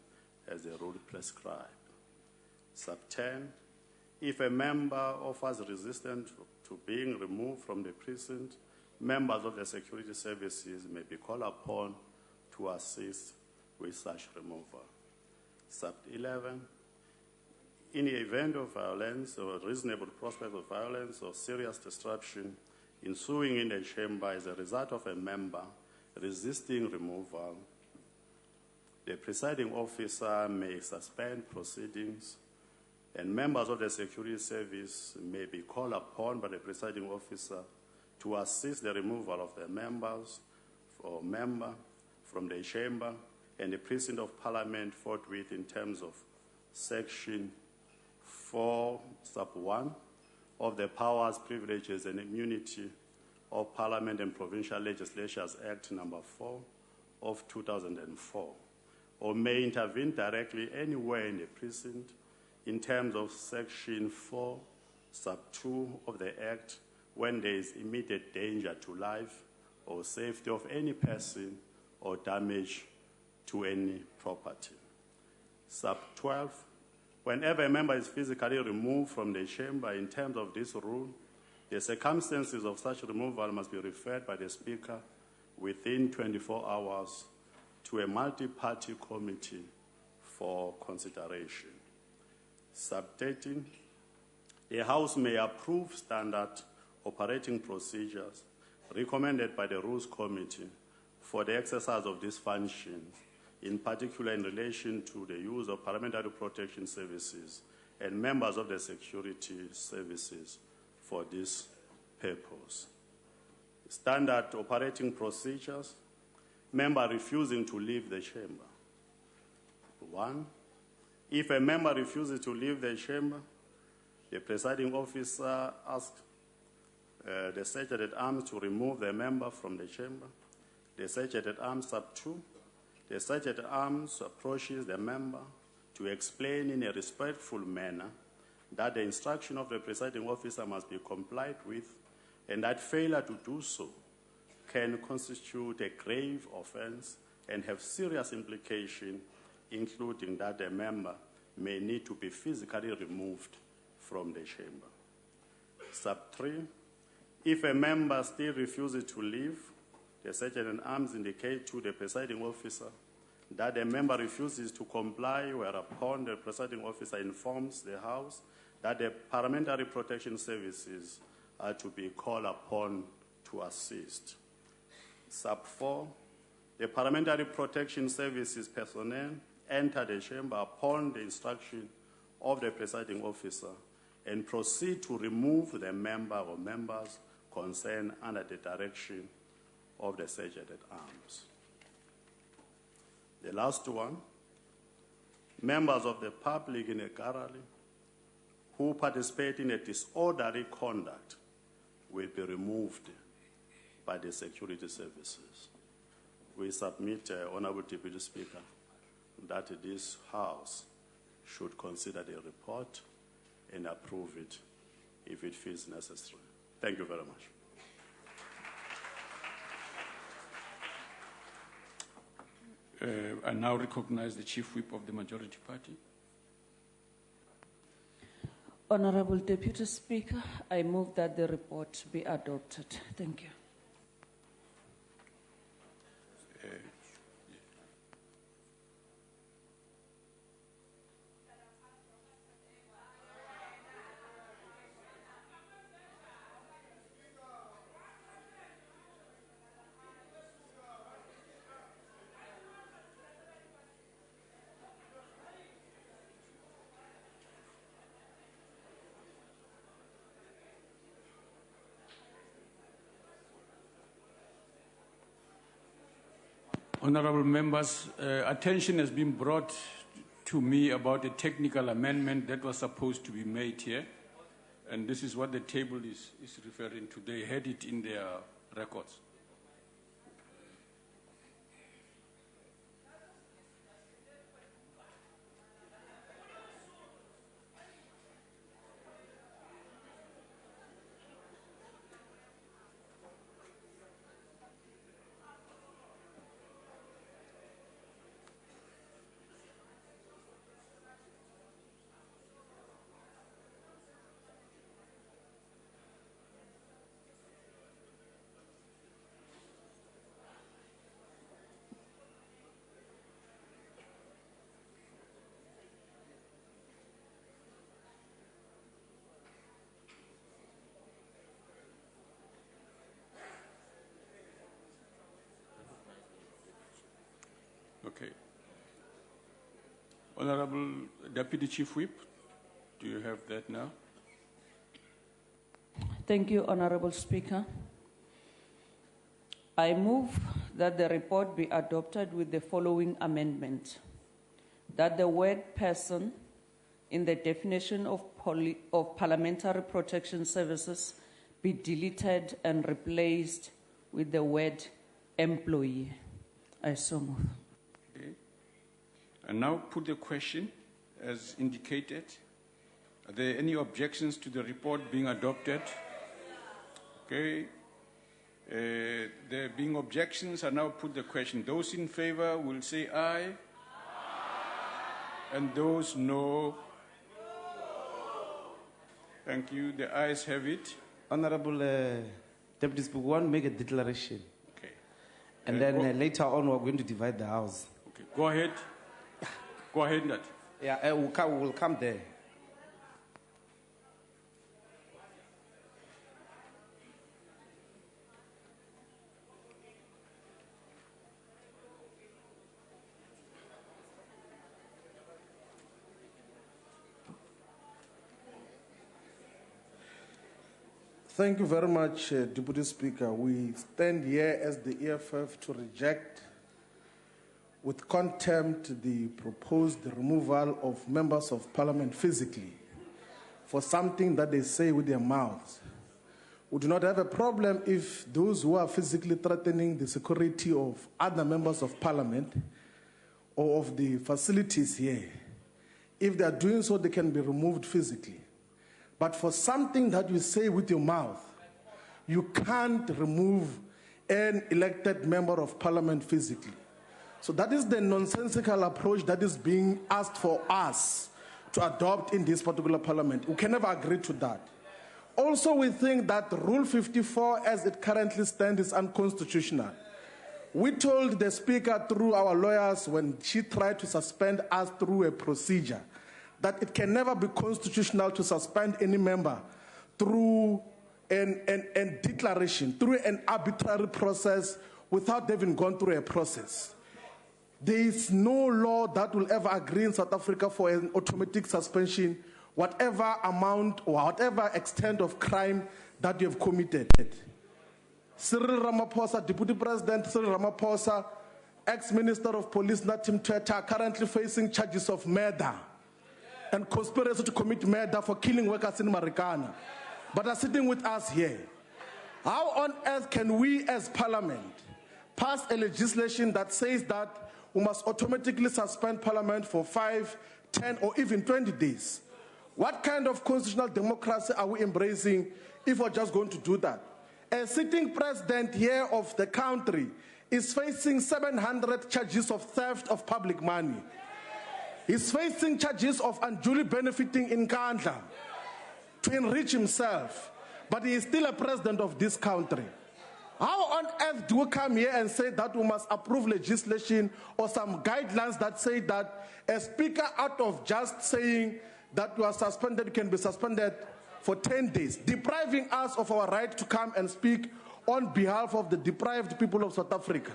Speaker 22: as the rule prescribed. Sub 10, if a member offers resistance to being removed from the precinct, members of the security services may be called upon to assist with such removal. Sub 11, in the event of violence or reasonable prospect of violence or serious disruption ensuing in the chamber as a result of a member resisting removal, the presiding officer may suspend proceedings and members of the security service may be called upon by the presiding officer to assist the removal of the members or member from the chamber and the precinct of Parliament forthwith in terms of Section 4, Sub 1 of the Powers, Privileges and Immunity of Parliament and Provincial Legislatures Act Number 4 of 2004, or may intervene directly anywhere in the precinct in terms of Section 4, Sub 2 of the Act when there is immediate danger to life or safety of any person or damage to any property. Sub 12, whenever a member is physically removed from the chamber in terms of this rule, the circumstances of such removal must be referred by the Speaker within 24 hours to a multi-party committee for consideration. Sub 13, the House may approve standard operating procedures recommended by the Rules Committee for the exercise of these functions, in particular in relation to the use of Parliamentary Protection Services and members of the security services for this purpose. Standard operating procedures, member refusing to leave the chamber. 1, if a member refuses to leave the chamber, the presiding officer asks the Sergeant at Arms to remove the member from the chamber. The Sergeant at Arms, Sub 2, the Sergeant at Arms approaches the member to explain in a respectful manner that the instruction of the presiding officer must be complied with and that failure to do so can constitute a grave offense and have serious implications, including that the member may need to be physically removed from the chamber. Sub 3, if a member still refuses to leave, the Sergeant at Arms indicates to the presiding officer that the member refuses to comply, whereupon the presiding officer informs the House that the Parliamentary Protection Services are to be called upon to assist. Sub 4, the Parliamentary Protection Services personnel enter the chamber upon the instruction of the presiding officer and proceed to remove the member or members concern under the direction of the Sergeant at Arms. The last one, members of the public in a gallery who participate in a disorderly conduct will be removed by the security services. We submit, Honorable Deputy Speaker, that this House should consider the report and approve it if it feels necessary. Thank you very much.
Speaker 2: I now recognize the Chief Whip of the Majority Party.
Speaker 7: Honorable Deputy Speaker, I move that the report be adopted. Thank you.
Speaker 2: Honorable members, attention has been brought to me about a technical amendment that was supposed to be made here. And this is what the table is referring to. They had it in their records. Okay. Honorable Deputy Chief Whip, do you have that now?
Speaker 7: Thank you, Honorable Speaker. I move that the report be adopted with the following amendment. That the word person in the definition of parliamentary protection services be deleted and replaced with the word employee. I so move.
Speaker 2: Okay. And now put the question as indicated. Are there any objections to the report being adopted? Okay. There being objections, I now put the question. Those in favor will say aye. And those no. Thank you. The ayes have it.
Speaker 10: Honorable Deputy Speaker, we want to make a declaration.
Speaker 2: Okay.
Speaker 10: And then later on, we're going to divide the House.
Speaker 2: Okay. Go ahead. Go ahead, Nat.
Speaker 10: Yeah, we will come there.
Speaker 1: Thank you very much, Deputy Speaker. We stand here as the EFF to reject with contempt the proposed removal of members of parliament physically for something that they say with their mouths. We do not have a problem if those who are physically threatening the security of other members of parliament or of the facilities here, if they are doing so, they can be removed physically. But for something that you say with your mouth, you can't remove an elected member of parliament physically. So that is the nonsensical approach that is being asked for us to adopt in this particular parliament. We can never agree to that. Also, we think that Rule 54, as it currently stands, is unconstitutional. We told the Speaker through our lawyers when she tried to suspend us through a procedure that it can never be constitutional to suspend any member through a declaration, through an arbitrary process without having gone through a process. There is no law that will ever agree in South Africa for an automatic suspension, whatever amount or whatever extent of crime that you have committed. Cyril Ramaphosa, Deputy President Cyril Ramaphosa, ex-Minister of Police Natim Teta, are currently facing charges of murder and conspiracy to commit murder for killing workers in Marikana, but are sitting with us here. How on earth can we as Parliament pass a legislation that says that we must automatically suspend Parliament for 5, 10, or even 20 days? What kind of constitutional democracy are we embracing if we're just going to do that? A sitting president here of the country is facing 700 charges of theft of public money. He's facing charges of unduly benefiting in Nkandla to enrich himself, but he is still a president of this country. How on earth do we come here and say that we must approve legislation or some guidelines that say that a speaker, out of just saying that you are suspended, can be suspended for 10 days, depriving us of our right to come and speak on behalf of the deprived people of South Africa?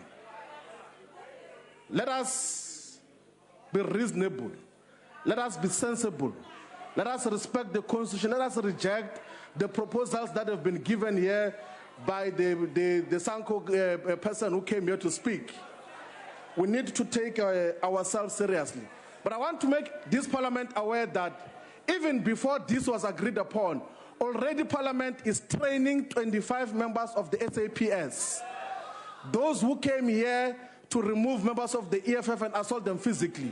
Speaker 1: Let us be reasonable. Let us be sensible. Let us respect the Constitution. Let us reject the proposals that have been given here by the Sanko person who came here to speak. We need to take ourselves seriously. But I want to make this Parliament aware that even before this was agreed upon, already Parliament is training 25 members of the SAPS. Those who came here to remove members of the EFF and assault them physically.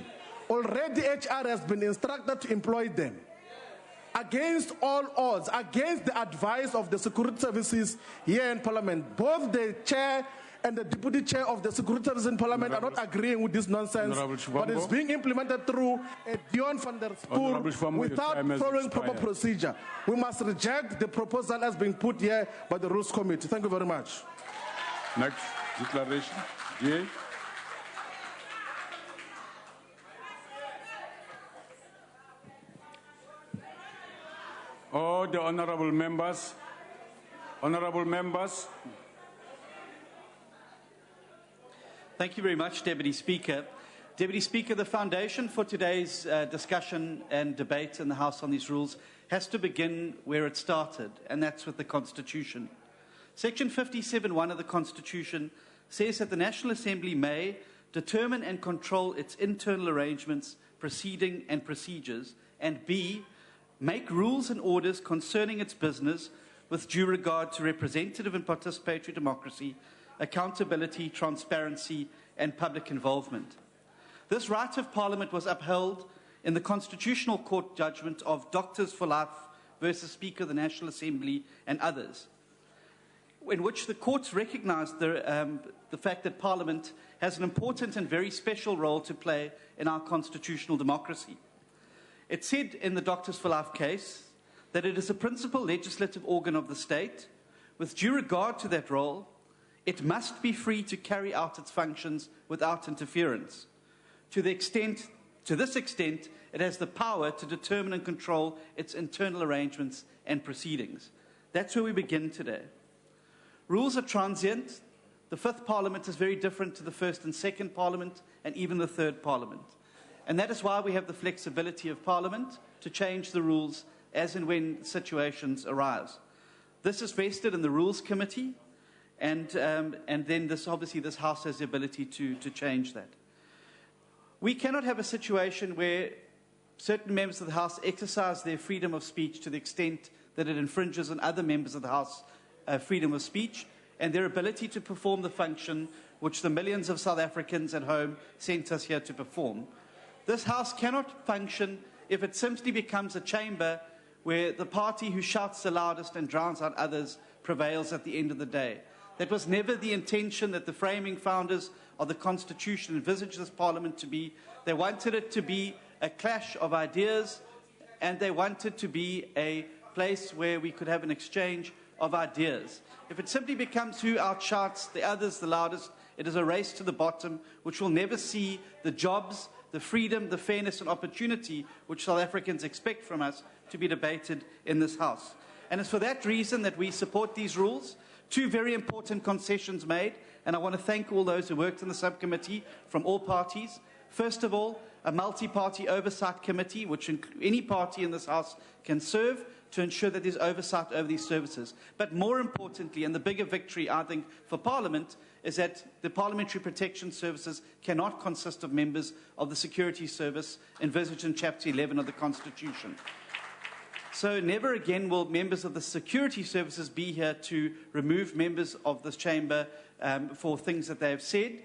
Speaker 1: Already HR has been instructed to employ them. Against all odds, against the advice of the security services here in Parliament, both the chair and the deputy chair of the security services in Parliament are not agreeing with this nonsense, but it's being implemented through a Dion van der Spoor without following proper procedure. We must reject the proposal as being put here by the Rules Committee. Thank you very much.
Speaker 2: Next declaration. DA. Oh, the honorable members. Honorable members.
Speaker 3: Thank you very much, Deputy Speaker. Deputy Speaker, the foundation for today's discussion and debate in the House on these rules has to begin where it started, and that's with the Constitution. Section 57(1) of the Constitution says that the National Assembly may determine and control its internal arrangements, proceeding and procedures, and B, make rules and orders concerning its business with due regard to representative and participatory democracy, accountability, transparency, and public involvement. This right of Parliament was upheld in the Constitutional Court judgment of Doctors for Life versus Speaker of the National Assembly and others, in which the courts recognized the fact that Parliament has an important and very special role to play in our constitutional democracy. It said in the Doctors for Life case that it is a principal legislative organ of the state. With due regard to that role, it must be free to carry out its functions without interference. To this extent, it has the power to determine and control its internal arrangements and proceedings. That's where we begin today. Rules are transient. The Fifth Parliament is very different to the First and Second Parliament, and even the Third Parliament. And that is why we have the flexibility of Parliament to change the rules as and when situations arise. This is vested in the Rules Committee, and then obviously this House has the ability to change that. We cannot have a situation where certain members of the House exercise their freedom of speech to the extent that it infringes on other members of the House freedom of speech and their ability to perform the function which the millions of South Africans at home sent us here to perform. This House cannot function if it simply becomes a chamber where the party who shouts the loudest and drowns out others prevails at the end of the day. That was never the intention that the framing founders of the Constitution envisaged this Parliament to be. They wanted it to be a clash of ideas, and they wanted to be a place where we could have an exchange of ideas. If it simply becomes who outshouts the others the loudest, it is a race to the bottom, which will never see the jobs, the freedom, the fairness and opportunity which South Africans expect from us to be debated in this House. And it's for that reason that we support these rules. Two very important concessions made, and I want to thank all those who worked in the subcommittee from all parties. First of all, a multi-party oversight committee, which any party in this House can serve, to ensure that there's oversight over these services. But more importantly, and the bigger victory, I think, for Parliament, is that the Parliamentary Protection Services cannot consist of members of the Security Service envisaged in Chapter 11 of the Constitution. So never again will members of the security services be here to remove members of this chamber for things that they have said.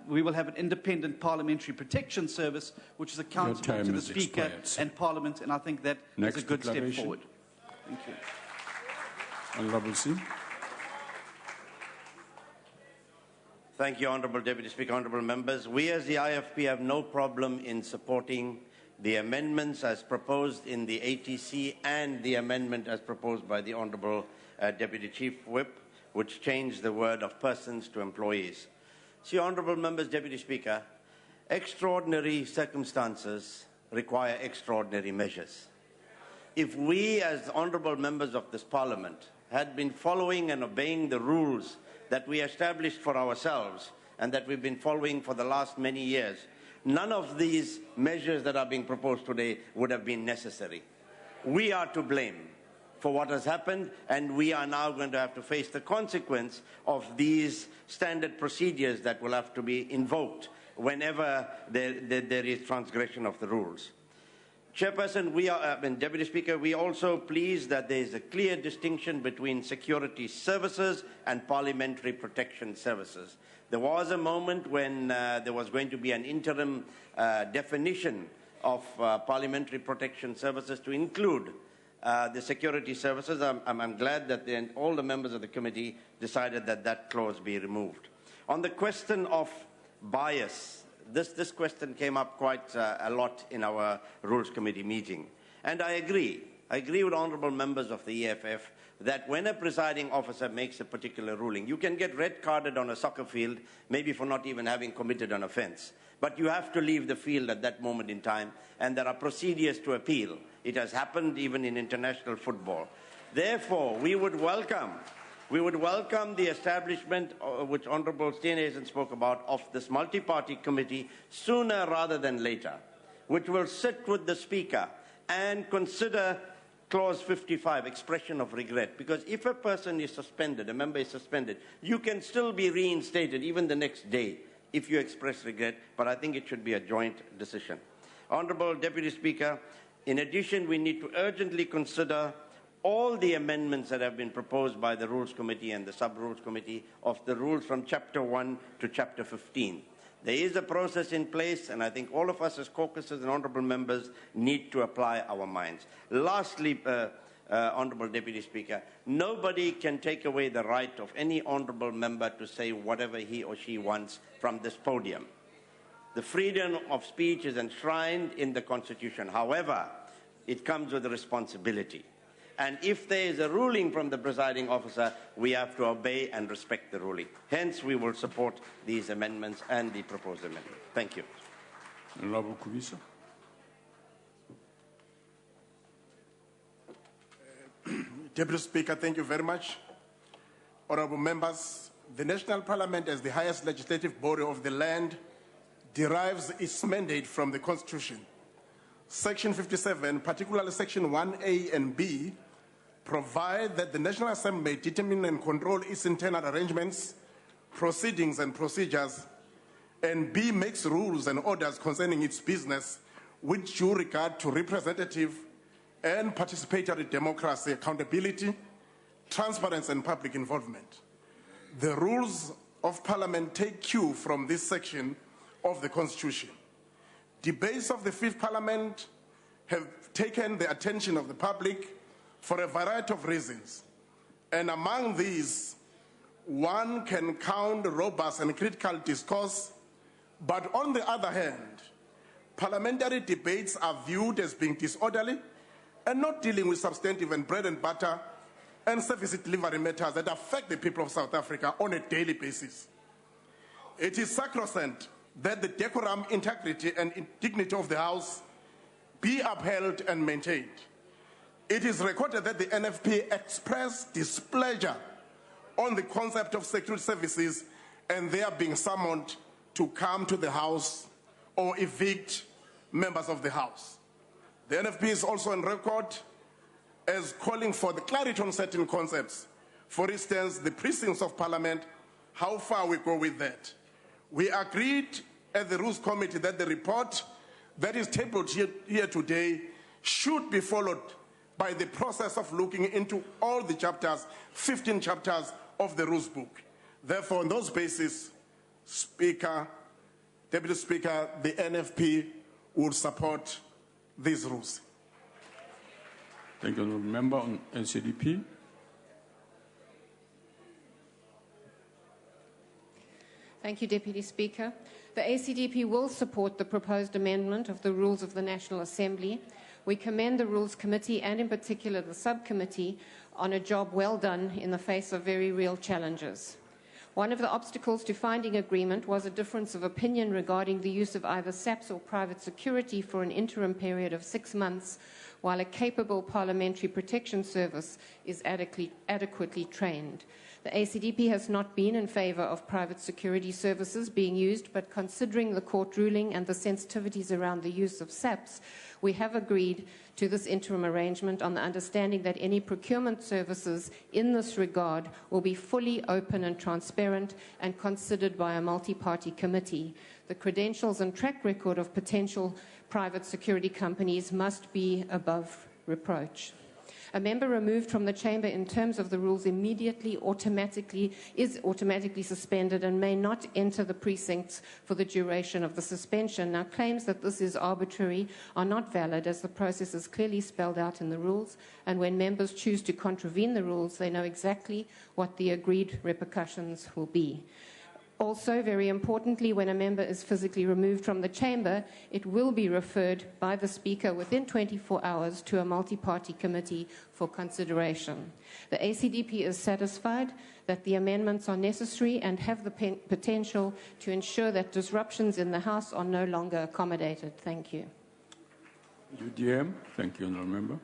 Speaker 3: We will have an independent parliamentary protection service which is accountable to the Speaker and Parliament, and I think that is a good step forward. Thank you.
Speaker 2: Honourable Singh.
Speaker 4: Thank you, Honourable Deputy Speaker, Honourable Members. We as the IFP have no problem in supporting the amendments as proposed in the ATC and the amendment as proposed by the Honourable Deputy Chief Whip, which changed the word of persons to employees. See, Honourable Members, Deputy Speaker, extraordinary circumstances require extraordinary measures. If we as Honourable Members of this Parliament had been following and obeying the rules that we established for ourselves and that we've been following for the last many years, none of these measures that are being proposed today would have been necessary. We are to blame for what has happened, and we are now going to have to face the consequence of these standard procedures that will have to be invoked whenever there is transgression of the rules. Chairperson, Deputy Speaker, we are also pleased that there is a clear distinction between security services and parliamentary protection services. There was a moment when there was going to be an interim definition of parliamentary protection services to include the security services. I'm glad that all the members of the committee decided that that clause be removed. On the question of bias, this question came up quite a lot in our Rules Committee meeting. And I agree with honourable members of the EFF that when a presiding officer makes a particular ruling, you can get red carded on a soccer field, maybe for not even having committed an offence. But you have to leave the field at that moment in time, and there are procedures to appeal. It has happened even in international football. Therefore, we would welcome the establishment, which Honourable Steenhuisen spoke about, of this multi-party committee sooner rather than later, which will sit with the Speaker and consider Clause 55, expression of regret. Because if a person is suspended, a member is suspended, you can still be reinstated even the next day if you express regret, but I think it should be a joint decision. Honourable Deputy Speaker, in addition, we need to urgently consider all the amendments that have been proposed by the Rules Committee and the Sub-Rules Committee of the rules from Chapter 1 to Chapter 15. There is a process in place, and I think all of us as caucuses and honourable members need to apply our minds. Lastly, Honourable Deputy Speaker, nobody can take away the right of any honourable member to say whatever he or she wants from this podium. The freedom of speech is enshrined in the Constitution. However, it comes with a responsibility. And if there is a ruling from the presiding officer, we have to obey and respect the ruling. Hence, we will support these amendments and the proposed amendment. Thank you.
Speaker 2: Honourable Kubiso.
Speaker 1: Deputy Speaker, thank you very much. Honourable members, the National Parliament, as the highest legislative body of the land, derives its mandate from the Constitution. Section 57, particularly Section 1A and B, provide that the National Assembly may determine and control its internal arrangements, proceedings and procedures, and B, makes rules and orders concerning its business with due regard to representative and participatory democracy, accountability, transparency and public involvement. The rules of Parliament take cue from this section of the Constitution. Debates of the Fifth Parliament have taken the attention of the public for a variety of reasons. And among these, one can count robust and critical discourse, but on the other hand, parliamentary debates are viewed as being disorderly and not dealing with substantive and bread and butter and service delivery matters that affect the people of South Africa on a daily basis. It is sacrosanct that the decorum, integrity, and dignity of the House be upheld and maintained. It is recorded that the NFP expressed displeasure on the concept of security services and they are being summoned to come to the House or evict members of the House. The NFP is also on record
Speaker 5: as calling for the clarity on certain concepts. For instance, the precincts of Parliament, how far we go with that. We agreed at the Rules Committee that the report that is tabled here today should be followed by the process of looking into all the chapters, 15 chapters of the Rules Book. Therefore, on those bases, Speaker, Deputy Speaker, the NFP would support these rules.
Speaker 2: Thank you, Honourable Member. On NCDP.
Speaker 8: Thank you, Deputy Speaker. The ACDP will support the proposed amendment of the rules of the National Assembly. We commend the Rules Committee and in particular the subcommittee on a job well done in the face of very real challenges. One of the obstacles to finding agreement was a difference of opinion regarding the use of either SAPS or private security for an interim period of 6 months, while a capable parliamentary protection service is adequately trained. The ACDP has not been in favour of private security services being used, but considering the court ruling and the sensitivities around the use of SAPS, we have agreed to this interim arrangement on the understanding that any procurement services in this regard will be fully open and transparent and considered by a multi-party committee. The credentials and track record of potential private security companies must be above reproach. A member removed from the chamber in terms of the rules is automatically suspended and may not enter the precincts for the duration of the suspension. Now, claims that this is arbitrary are not valid, as the process is clearly spelled out in the rules, and when members choose to contravene the rules, they know exactly what the agreed repercussions will be. Also, very importantly, when a member is physically removed from the chamber, it will be referred by the Speaker within 24 hours to a multi-party committee for consideration. The ACDP is satisfied that the amendments are necessary and have the potential to ensure that disruptions in the House are no longer accommodated. Thank you.
Speaker 2: UDM. Thank you, Honourable Member.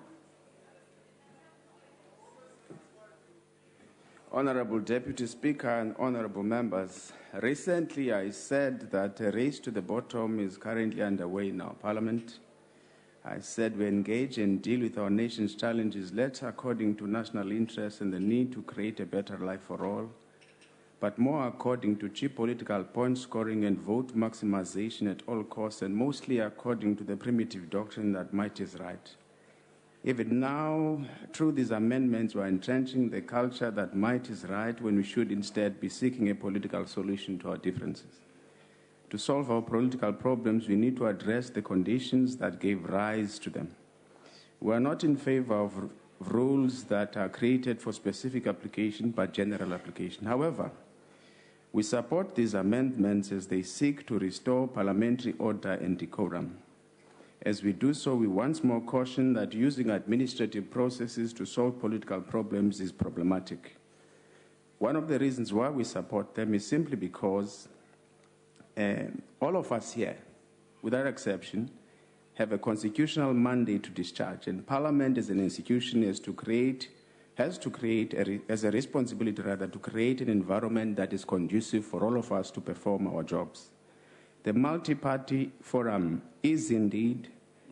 Speaker 6: Honourable Deputy Speaker and honourable members, recently I said that a race to the bottom is currently underway in our Parliament. I said we engage and deal with our nation's challenges less according to national interests and the need to create a better life for all, but more according to cheap political point scoring and vote maximization at all costs, and mostly according to the primitive doctrine that might is right. Even now, through these amendments, we are entrenching the culture that might is right when we should instead be seeking a political solution to our differences. To solve our political problems, we need to address the conditions that gave rise to them. We are not in favor of rules that are created for specific application but general application. However, we support these amendments as they seek to restore parliamentary order and decorum. As we do so, we once more caution that using administrative processes to solve political problems is problematic. One of the reasons why we support them is simply because all of us here, without exception, have a constitutional mandate to discharge, and Parliament as an institution has a responsibility to create an environment that is conducive for all of us to perform our jobs. The multi-party forum is indeed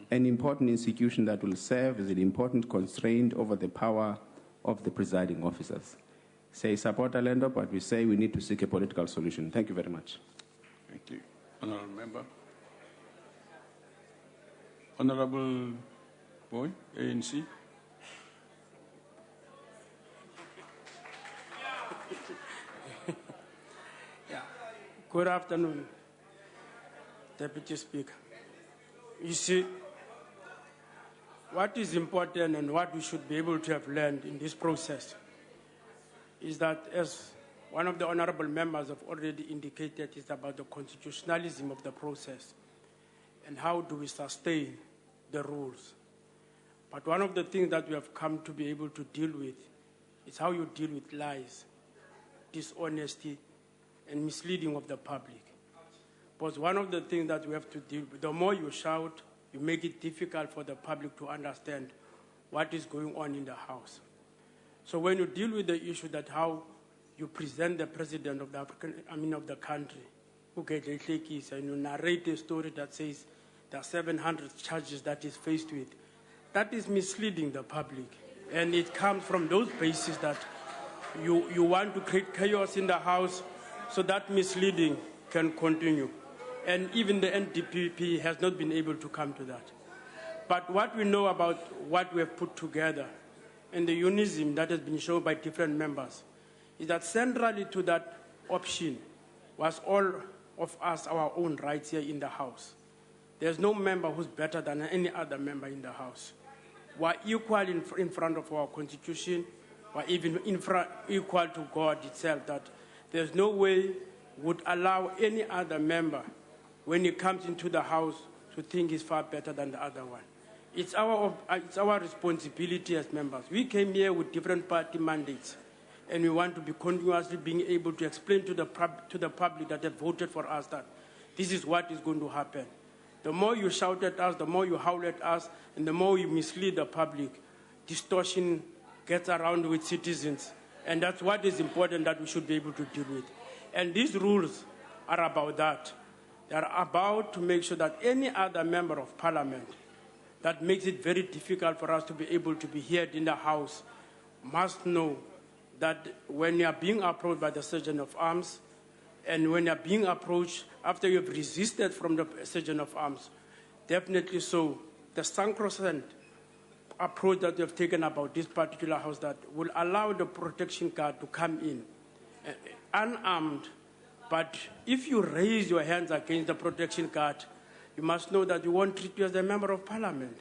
Speaker 6: an important institution that will serve as an important constraint over the power of the presiding officers. Say support Alendo, but we say we need to seek a political solution. Thank you very much.
Speaker 2: Thank you. Honourable Member. Honourable Boy, ANC.
Speaker 23: Good afternoon, Deputy Speaker. You see, what is important and what we should be able to have learned in this process is that, as one of the honourable members have already indicated, is about the constitutionalism of the process and how do we sustain the rules. But one of the things that we have come to be able to deal with is how you deal with lies, dishonesty, and misleading of the public. Because one of the things that we have to deal with, the more you shout, you make it difficult for the public to understand what is going on in the House. So when you deal with the issue that how you present the president of the country, and you narrate a story that says there are 700 charges that he's faced with, that is misleading the public. And it comes from those bases that you want to create chaos in the House so that misleading can continue. And even the NDPP has not been able to come to that. But what we know about what we have put together and the unism that has been shown by different members is that centrally to that option was all of us our own rights here in the House. There's no member who's better than any other member in the House. We're equal in front of our Constitution, we're even equal to God itself, that there's no way would allow any other member, when he comes into the House, to think he's far better than the other one. It's our responsibility as members. We came here with different party mandates, and we want to be continuously being able to explain to the public that have voted for us that this is what is going to happen. The more you shout at us, the more you howl at us, and the more you mislead the public, distortion gets around with citizens. And that's what is important that we should be able to deal with. And these rules are about that. They are about to make sure that any other member of parliament that makes it very difficult for us to be able to be heard in the House must know that when you are being approached by the Sergeant of Arms, and when you are being approached after you have resisted from the Sergeant of Arms, definitely so, the sacrosanct approach that you have taken about this particular house that will allow the protection guard to come in unarmed. But if you raise your hands against the protection guard, you must know that you won't treat you as a member of parliament.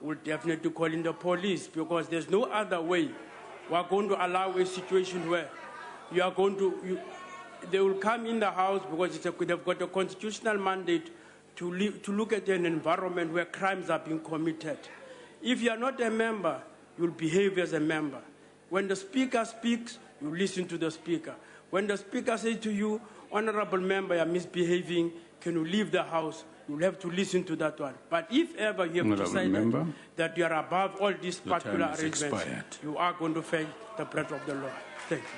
Speaker 23: We'll definitely call in the police, because there's no other way. We're going to allow a situation where you are going to, they will come in the House because they've got a constitutional mandate to look at an environment where crimes are being committed. If you are not a member, you'll behave as a member. When the Speaker speaks, you listen to the Speaker. When the Speaker says to you, honorable member, you're misbehaving, can you leave the House? You'll have to listen to that one. But if ever you have decided that you are above all these particular arrangements, you are going to face the breath of the law. Thank you.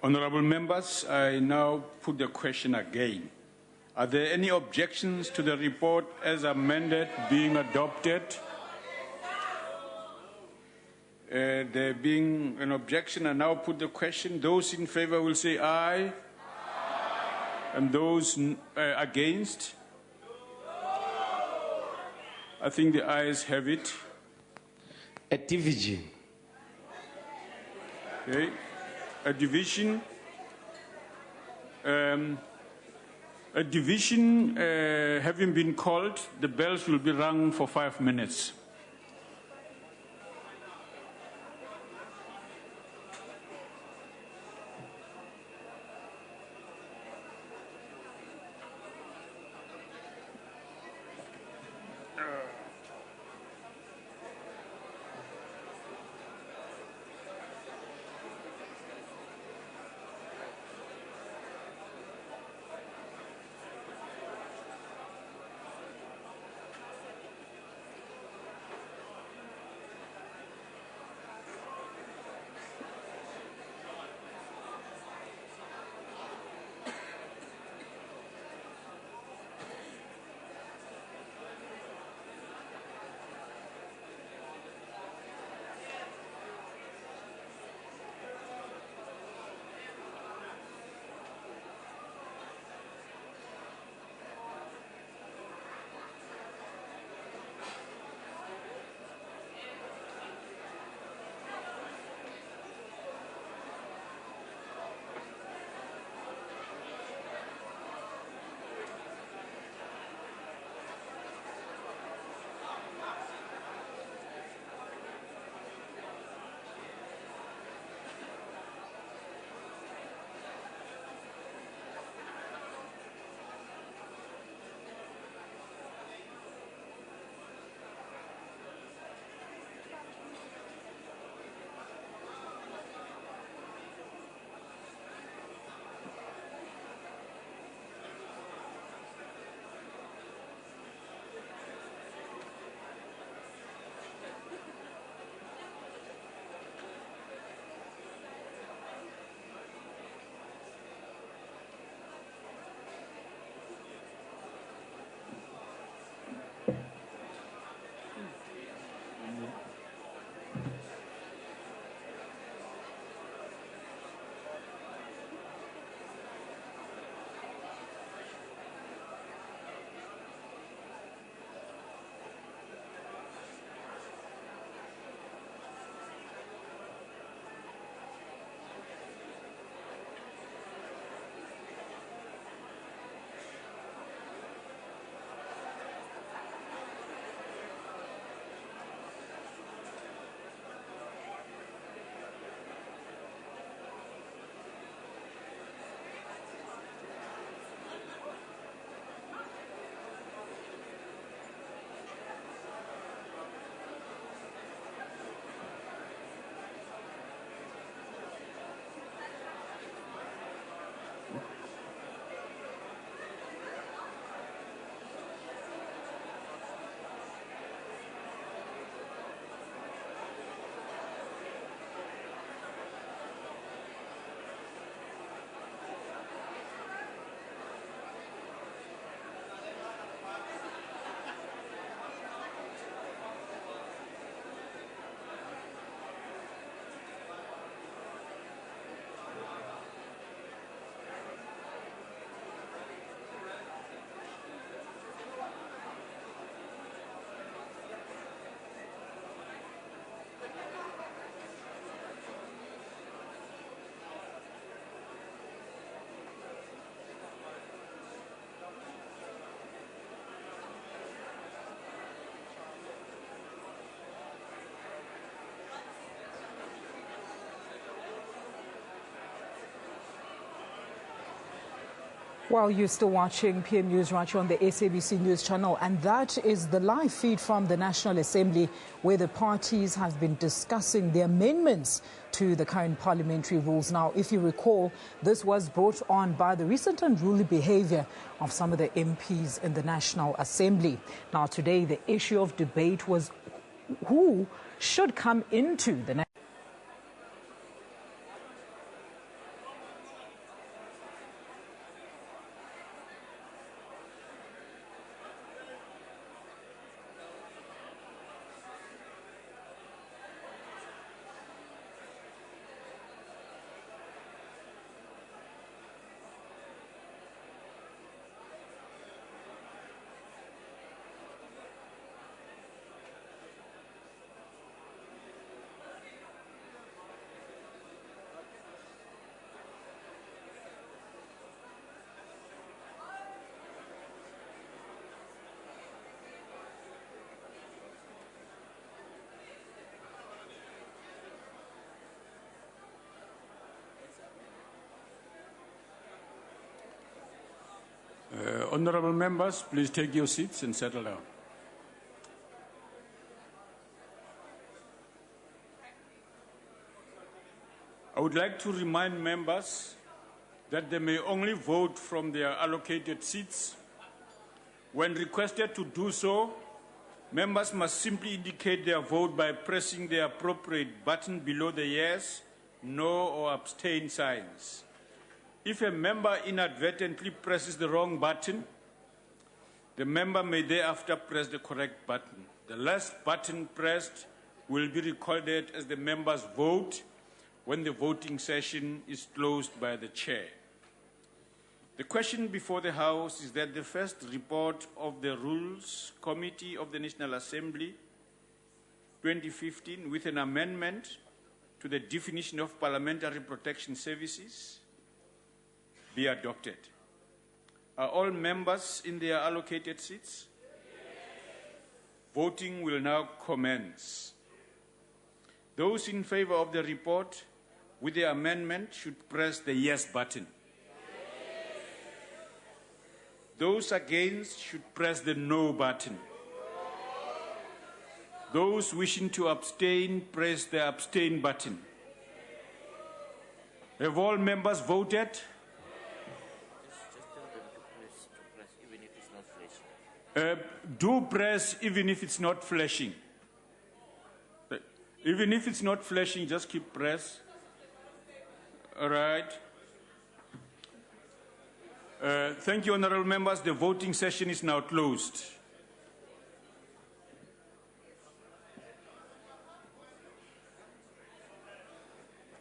Speaker 2: Honorable members, I now put the question again. Are there any objections to the report as amended being adopted? There being an objection, I now put the question. Those in favor will say aye. And those against? I think the ayes have it.
Speaker 11: A division.
Speaker 2: Okay. A division. A division having been called, the bells will be rung for 5 minutes.
Speaker 9: Well, you're still watching PM News right here on the SABC News channel, and that is the live feed from the National Assembly, where the parties have been discussing the amendments to the current parliamentary rules. Now, if you recall, this was brought on by the recent unruly behavior of some of the MPs in the National Assembly. Now, today, the issue of debate was who should come into the National
Speaker 2: Honourable members, please take your seats and settle down. I would like to remind members that they may only vote from their allocated seats. When requested to do so, members must simply indicate their vote by pressing the appropriate button below the yes, no, or abstain signs. If a member inadvertently presses the wrong button, the member may thereafter press the correct button. The last button pressed will be recorded as the member's vote when the voting session is closed by the chair. The question before the House is that the first report of the Rules Committee of the National Assembly 2015 with an amendment to the definition of parliamentary protection services be adopted. Are all members in their allocated seats? Voting will now commence. Those in favor of the report with the amendment should press the yes button. Those against should press the no button. Those wishing to abstain, press the abstain button. Have all members voted? Do press even if it's not flashing. Even if it's not flashing, just keep press. All right. Thank you, honourable members. The voting session is now closed.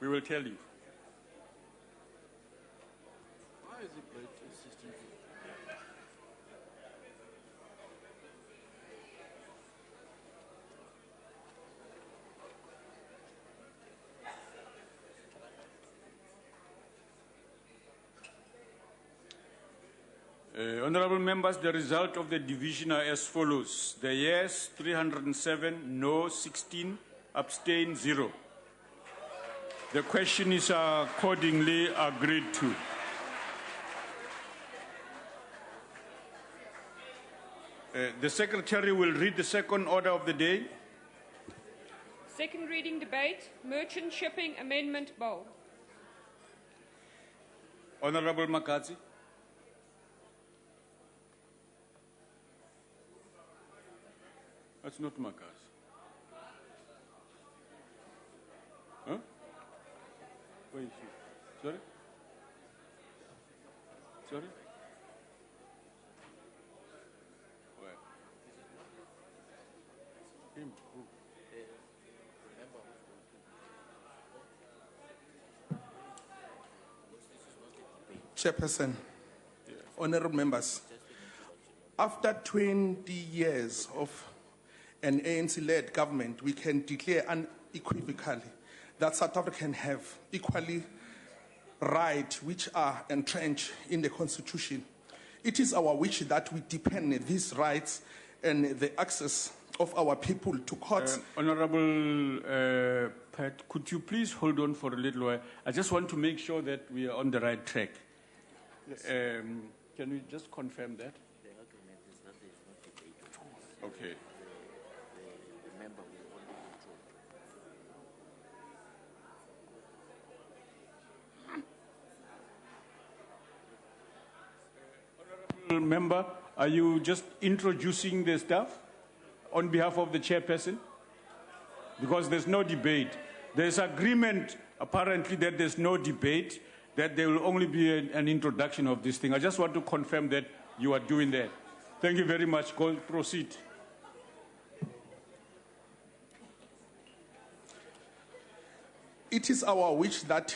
Speaker 2: We will tell you. Honourable members, the result of the division are as follows. The yes, 307, no, 16, abstain, 0. The question is accordingly agreed to. The Secretary will read the second order of the day.
Speaker 12: Second reading debate, Merchant Shipping Amendment Bill.
Speaker 2: Honourable Makadzi. That's not Makas. Huh? Where is she? Sorry? Sorry? Where? Him? Who?
Speaker 5: Chairperson, honourable members, after 20 years of an ANC-led government, we can declare unequivocally that South Africa can have equally rights which are entrenched in the Constitution. It is our wish that we deepen these rights and the access of our people to courts.
Speaker 2: Honourable Pat, could you please hold on for a little while? I just want to make sure that we are on the right track.
Speaker 5: Yes.
Speaker 2: Can we just confirm that?
Speaker 21: The argument is that there is no debate at all.
Speaker 2: Okay.
Speaker 21: The member will only control.
Speaker 2: Honourable Member, are you just introducing the stuff on behalf of the chairperson? Because there's no debate. There's agreement, apparently, that there's no debate, that there will only be an introduction of this thing. I just want to confirm that you are doing that. Thank you very much. Go proceed.
Speaker 1: It is our wish that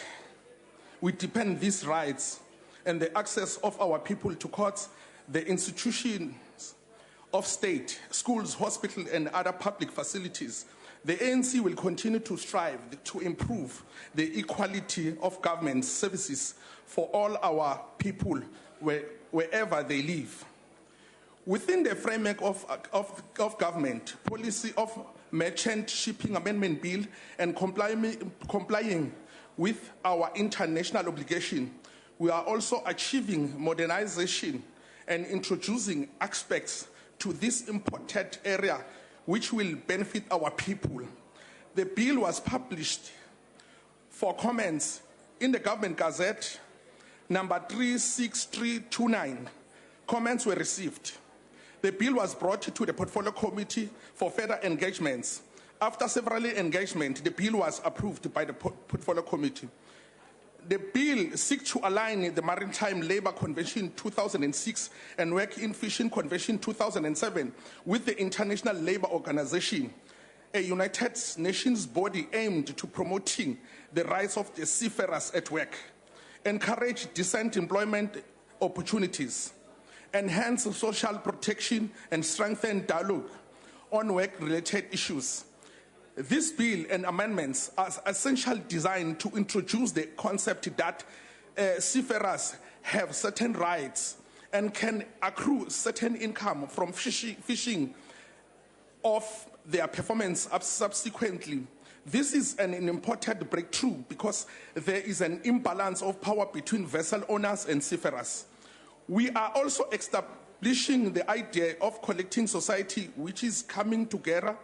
Speaker 1: we depend these rights and the access of our people to courts, the institutions of state, schools, hospitals, and other public facilities. The ANC will continue to strive to improve the equality of government services for all our people wherever they live. Within the framework of government, policy of Merchant Shipping Amendment Bill and complying with our international obligation, we are also achieving modernization and introducing aspects to this important area which will benefit our people. The bill was published for comments in the Government Gazette, number 36329. Comments were received. The bill was brought to the Portfolio Committee for further engagements. After several engagements, the bill was approved by the Portfolio Committee. The bill seeks to align the Maritime Labour Convention 2006 and Work-in Fishing Convention 2007 with the International Labour Organization, a United Nations body aimed to promoting the rights of the seafarers at work, encourage decent employment opportunities, enhance social protection, and strengthen dialogue on work-related issues. This bill and amendments are essentially designed to introduce the concept that seafarers have certain rights and can accrue certain income from fishing of their performance subsequently. This is an important breakthrough because there is an imbalance of power between vessel owners and seafarers. We are also establishing the idea of collecting society, which is coming together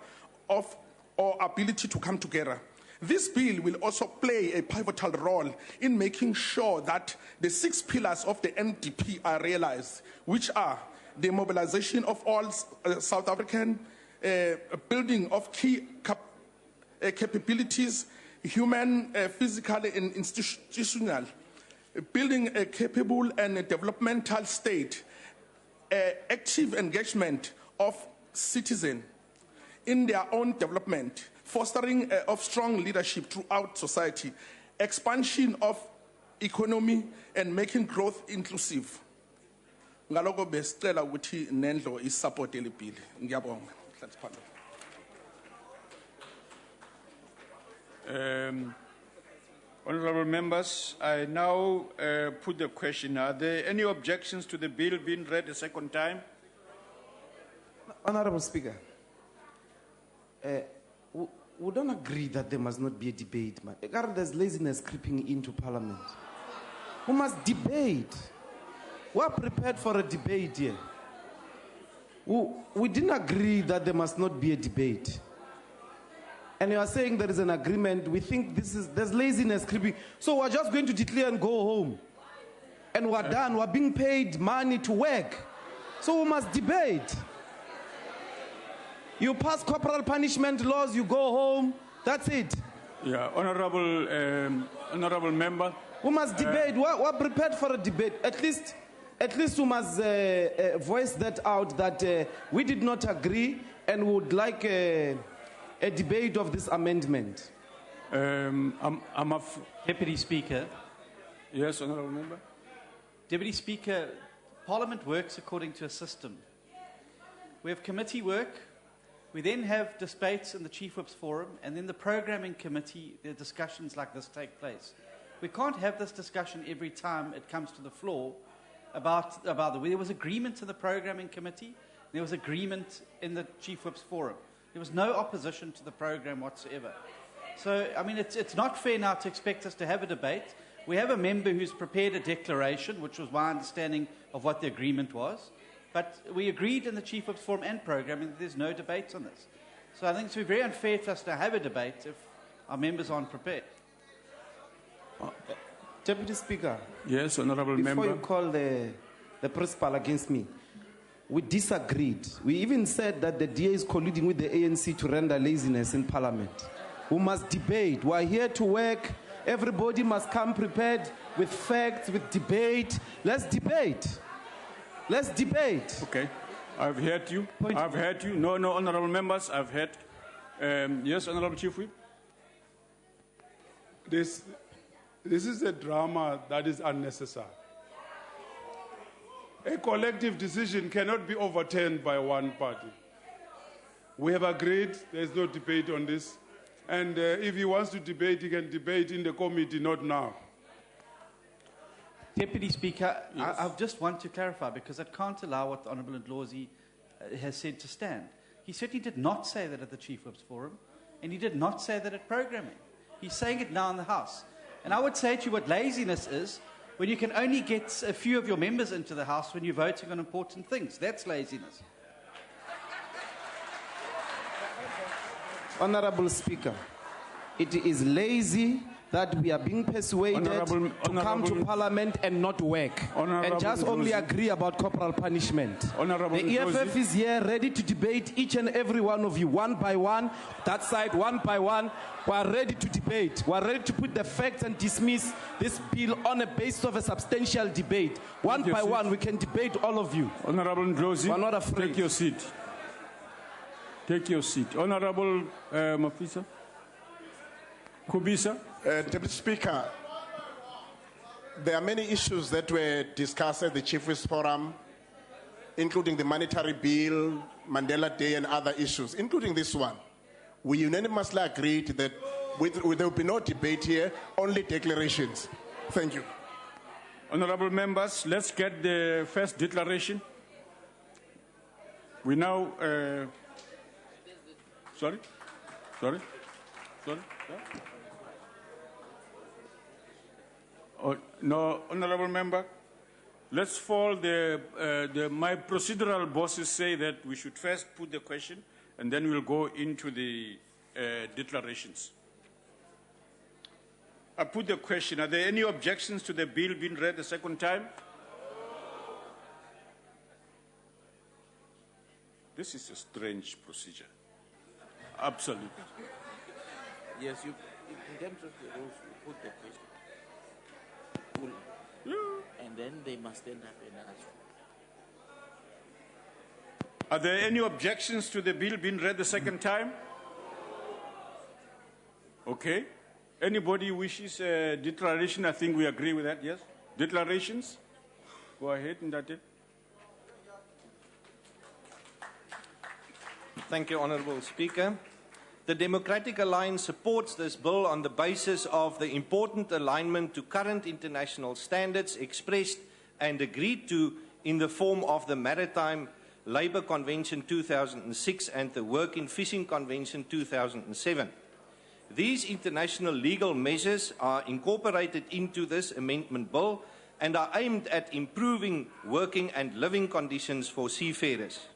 Speaker 1: of or ability to come together. This bill will also play a pivotal role in making sure that the 6 pillars of the NDP are realized, which are the mobilization of all South African, building of key capabilities, human, physical, and institutional, building a capable and a developmental state, active engagement of citizens in their own development, fostering of strong leadership throughout society, expansion of economy, and making growth inclusive. Ngaloko besicela ukuthi nendlo isupport le bill. Ngiyabonga.
Speaker 2: Honourable members, I now put the question. Are there any objections to the bill being read a second time?
Speaker 10: Honourable Speaker, we don't agree that there must not be a debate. There's laziness creeping into Parliament. We must debate. We are prepared for a debate here. We didn't agree that there must not be a debate. And you are saying there is an agreement. We think there's laziness creeping. So we're just going to declare and go home. And we're done. We're being paid money to work. So we must debate. You pass corporal punishment laws, you go home. That's it.
Speaker 2: Yeah, honourable member.
Speaker 10: We must debate. We're prepared for a debate. At least we must voice that out that we did not agree and would like a debate of this amendment.
Speaker 3: Deputy Speaker.
Speaker 2: Yes, honourable member.
Speaker 3: Deputy Speaker, Parliament works according to a system. We have committee work. We then have debates in the Chief Whip's Forum, and then the programming committee, the discussions like this take place. We can't have this discussion every time it comes to the floor about there was agreement in the programming committee, there was agreement in the Chief Whip's Forum. There was no opposition to the program whatsoever. So, I mean, it's not fair now to expect us to have a debate We have a member who's prepared a declaration, which was my understanding of what the agreement was. But we agreed in the Chief Whip's forum and programming that there's no debate on this. So I think it's very unfair for us to have a debate if our members aren't prepared.
Speaker 10: Deputy Speaker.
Speaker 2: Yes, Honourable Member.
Speaker 10: Before you call the principal against me, we disagreed. We even said that the DA is colluding with the ANC to render laziness in Parliament. We must debate. We are here to work. Everybody must come prepared with facts, with debate. Let's debate. Let's debate.
Speaker 2: Okay. I've heard you. I've heard you. No, honourable members, I've heard. Yes, Honourable Chief Whip.
Speaker 13: This is a drama that is unnecessary. A collective decision cannot be overturned by one party. We have agreed there's no debate on this. And if he wants to debate, he can debate in the committee, not now.
Speaker 3: Deputy Speaker, yes. I just want to clarify because I can't allow what the Honourable Ndlozi has said to stand. He certainly did not say that at the Chief Whip's forum, and he did not say that at programming. He's saying it now in the House. And I would say to you what laziness is when you can only get a few of your members into the House when you're voting on important things. That's laziness.
Speaker 10: Honourable Speaker, it is lazy that we are being persuaded to come to Parliament and not work and just only agree about corporal punishment. The EFF is here ready to debate each and every one of you one by one, that side one by one. We are ready to debate. We are ready to put the facts and dismiss this bill on a basis of a substantial debate. One by one, we can debate all of you.
Speaker 2: Honourable Ndlozi,
Speaker 10: we are not afraid.
Speaker 2: Take your seat. Take your seat. Honourable Mafisa. Kubisa.
Speaker 5: Deputy Speaker, there are many issues that were discussed at the Chief Whip's forum, including the monetary bill, Mandela Day, and other issues, including this one. We unanimously agreed that there will be no debate here, only declarations. Thank you.
Speaker 2: Honourable members, let's get the first declaration. We now... Sorry? Oh, no, honourable member. Let's follow my procedural bosses say that we should first put the question and then we'll go into the declarations. I put the question. Are there any objections to the bill being read a second time? This is a strange procedure. Absolutely.
Speaker 21: Yes, in terms of the rules, you put the question. And then they must stand up and answer.
Speaker 2: Are there any objections to the bill being read the second time? Okay. Anybody wishes a declaration? I think we agree with that, yes? Declarations? Go ahead, Ndate.
Speaker 14: Thank you, Honourable Speaker. The Democratic Alliance supports this bill on the basis of the important alignment to current international standards expressed and agreed to in the form of the Maritime Labour Convention 2006 and the Work in Fishing Convention 2007. These international legal measures are incorporated into this amendment bill and are aimed at improving working and living conditions for seafarers.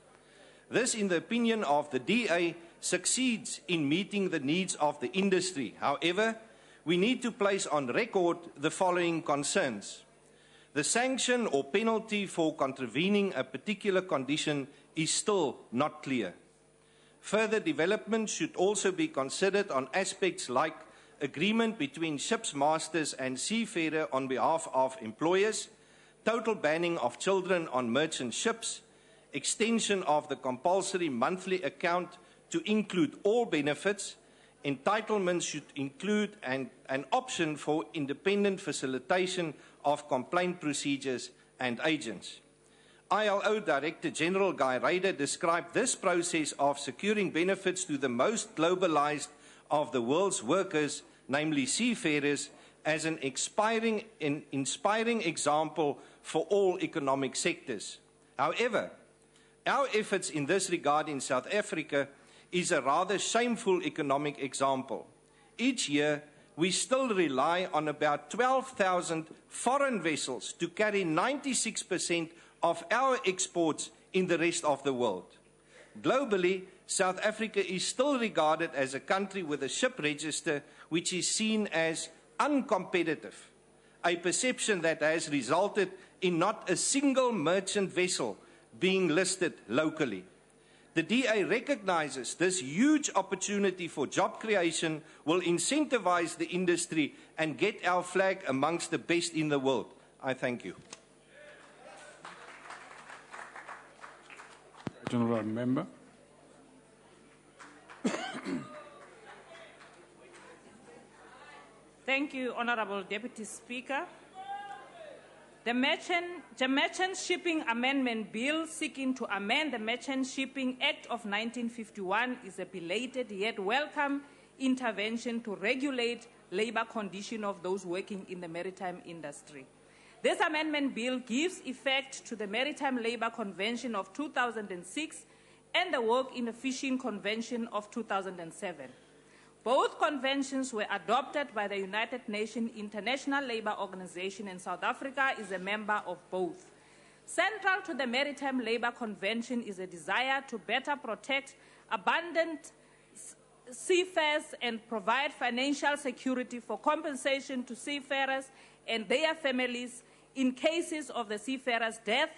Speaker 14: This, in the opinion of the DA, succeeds in meeting the needs of the industry. However, we need to place on record the following concerns. The sanction or penalty for contravening a particular condition is still not clear. Further development should also be considered on aspects like agreement between ships masters and seafarer on behalf of employers, total banning of children on merchant ships, extension of the compulsory monthly account to include all benefits. Entitlements should include an option for independent facilitation of complaint procedures and agents. ILO Director General Guy Ryder described this process of securing benefits to the most globalized of the world's workers, namely seafarers, as an inspiring example for all economic sectors. However, our efforts in this regard in South Africa is a rather shameful economic example. Each year, we still rely on about 12,000 foreign vessels to carry 96% of our exports in the rest of the world. Globally, South Africa is still regarded as a country with a ship register which is seen as uncompetitive, a perception that has resulted in not a single merchant vessel being listed locally. The DA recognizes this huge opportunity for job creation will incentivize the industry and get our flag amongst the best in the world. I thank you.
Speaker 2: General Member.
Speaker 7: Thank you, Honorable Deputy Speaker. The Merchant Shipping Amendment Bill seeking to amend the Merchant Shipping Act of 1951 is a belated yet welcome intervention to regulate labor conditions of those working in the maritime industry. This amendment bill gives effect to the Maritime Labour Convention of 2006 and the Work in the Fishing Convention of 2007. Both conventions were adopted by the United Nations International Labour Organization, and South Africa is a member of both. Central to the Maritime Labour Convention is a desire to better protect abandoned seafarers and provide financial security for compensation to seafarers and their families in cases of the seafarer's death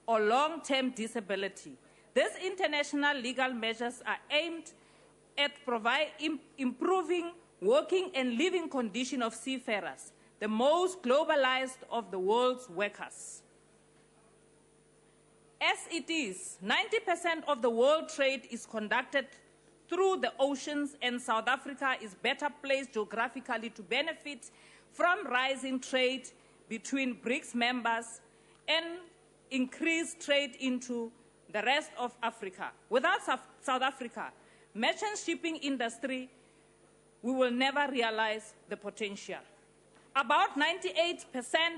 Speaker 7: or long-term disability. These international legal measures are aimed at improving working and living conditions of seafarers, the most globalized of the world's workers. As it is, 90% of the world trade is conducted through the oceans, and South Africa is better placed geographically to benefit from rising trade between BRICS members and increased trade into the rest of Africa. Without South Africa, merchant shipping industry, we will never realize the potential. About 98%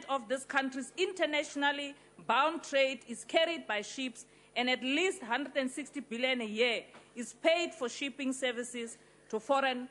Speaker 7: of this country's internationally bound trade is carried by ships, and at least 160 billion a year is paid for shipping services to foreign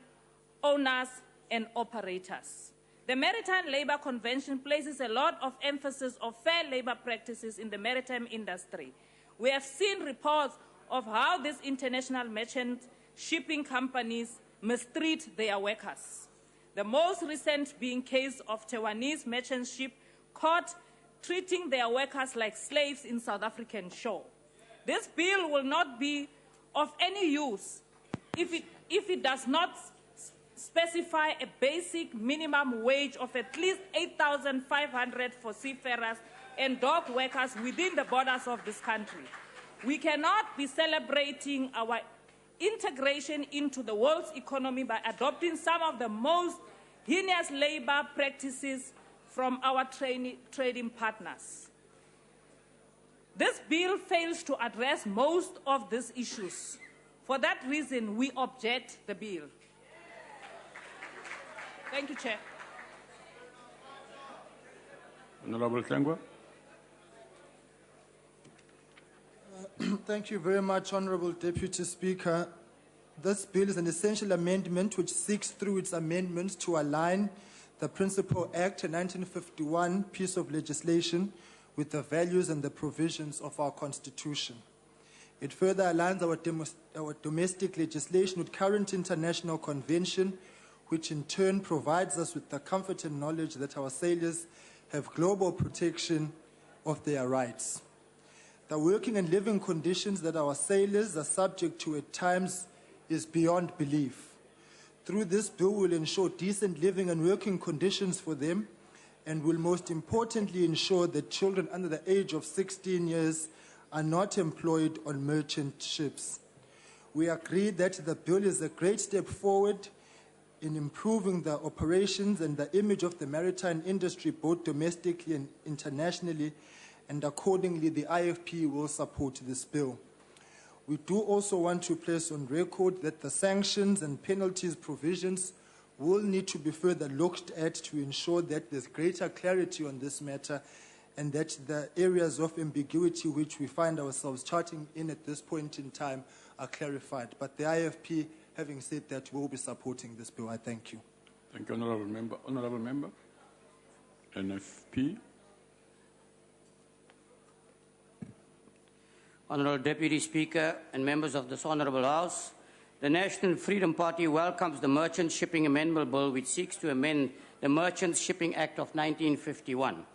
Speaker 7: owners and operators. The Maritime Labour Convention places a lot of emphasis on fair labor practices in the maritime industry. We have seen reports of how these international merchant shipping companies mistreat their workers. The most recent being case of Taiwanese merchant ship caught treating their workers like slaves in South African shore. This bill will not be of any use if it does not specify a basic minimum wage of at least 8,500 for seafarers and dock workers within the borders of this country. We cannot be celebrating our integration into the world's economy by adopting some of the most heinous labor practices from our trading partners. This bill fails to address most of these issues. For that reason, we object the bill. Thank you, Chair.
Speaker 2: Honorable Klengwa.
Speaker 15: Thank you very much, Honorable Deputy Speaker. This bill is an essential amendment which seeks through its amendments to align the Principal Act 1951 piece of legislation with the values and the provisions of our Constitution. It further aligns our domestic legislation with current international convention, which in turn provides us with the comfort and knowledge that our sailors have global protection of their rights. The working and living conditions that our sailors are subject to at times is beyond belief. Through this bill, we'll ensure decent living and working conditions for them, and will most importantly ensure that children under the age of 16 years are not employed on merchant ships. We agree that the bill is a great step forward in improving the operations and the image of the maritime industry, both domestically and internationally, and accordingly, the IFP will support this bill. We do also want to place on record that the sanctions and penalties provisions will need to be further looked at to ensure that there's greater clarity on this matter, and that the areas of ambiguity which we find ourselves charting in at this point in time are clarified. But the IFP, having said that, will be supporting this bill. I thank you.
Speaker 2: Thank you, Honourable Member. Honourable Member, NFP.
Speaker 16: Honourable Deputy Speaker and members of this Honourable House, the National Freedom Party welcomes the Merchant Shipping Amendment Bill, which seeks to amend the Merchant Shipping Act of 1951.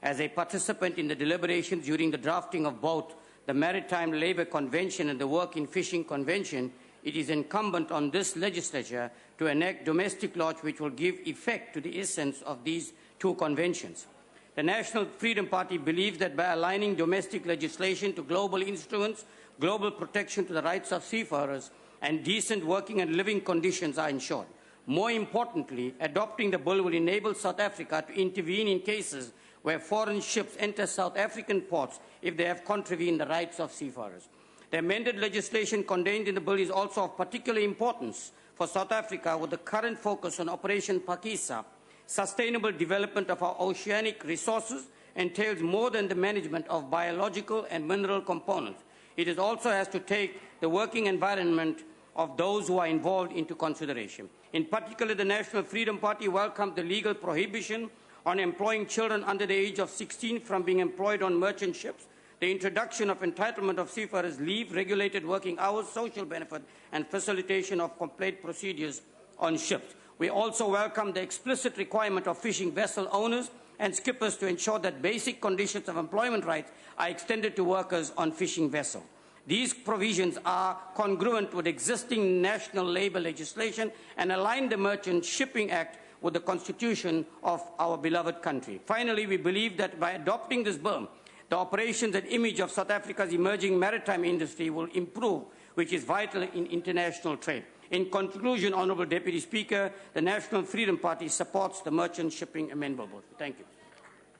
Speaker 16: As a participant in the deliberations during the drafting of both the Maritime Labour Convention and the Work in Fishing Convention, it is incumbent on this legislature to enact domestic laws which will give effect to the essence of these two conventions. The National Freedom Party believes that by aligning domestic legislation to global instruments, global protection to the rights of seafarers and decent working and living conditions are ensured. More importantly, adopting the bill will enable South Africa to intervene in cases where foreign ships enter South African ports if they have contravened the rights of seafarers. The amended legislation contained in the bill is also of particular importance for South Africa, with the current focus on Operation Phakisa. Sustainable development of our oceanic resources entails more than the management of biological and mineral components. It also has to take the working environment of those who are involved into consideration. In particular, the National Freedom Party welcomed the legal prohibition on employing children under the age of 16 from being employed on merchant ships, the introduction of entitlement of seafarers' leave, regulated working hours, social benefit, and facilitation of complaint procedures on ships. We also welcome the explicit requirement of fishing vessel owners and skippers to ensure that basic conditions of employment rights are extended to workers on fishing vessels. These provisions are congruent with existing national labour legislation and align the Merchant Shipping Act with the constitution of our beloved country. Finally, we believe that by adopting this bill, the operations and image of South Africa's emerging maritime industry will improve, which is vital in international trade. In conclusion, Honourable Deputy Speaker, the National Freedom Party supports the Merchant Shipping Amendment Bill. Thank you.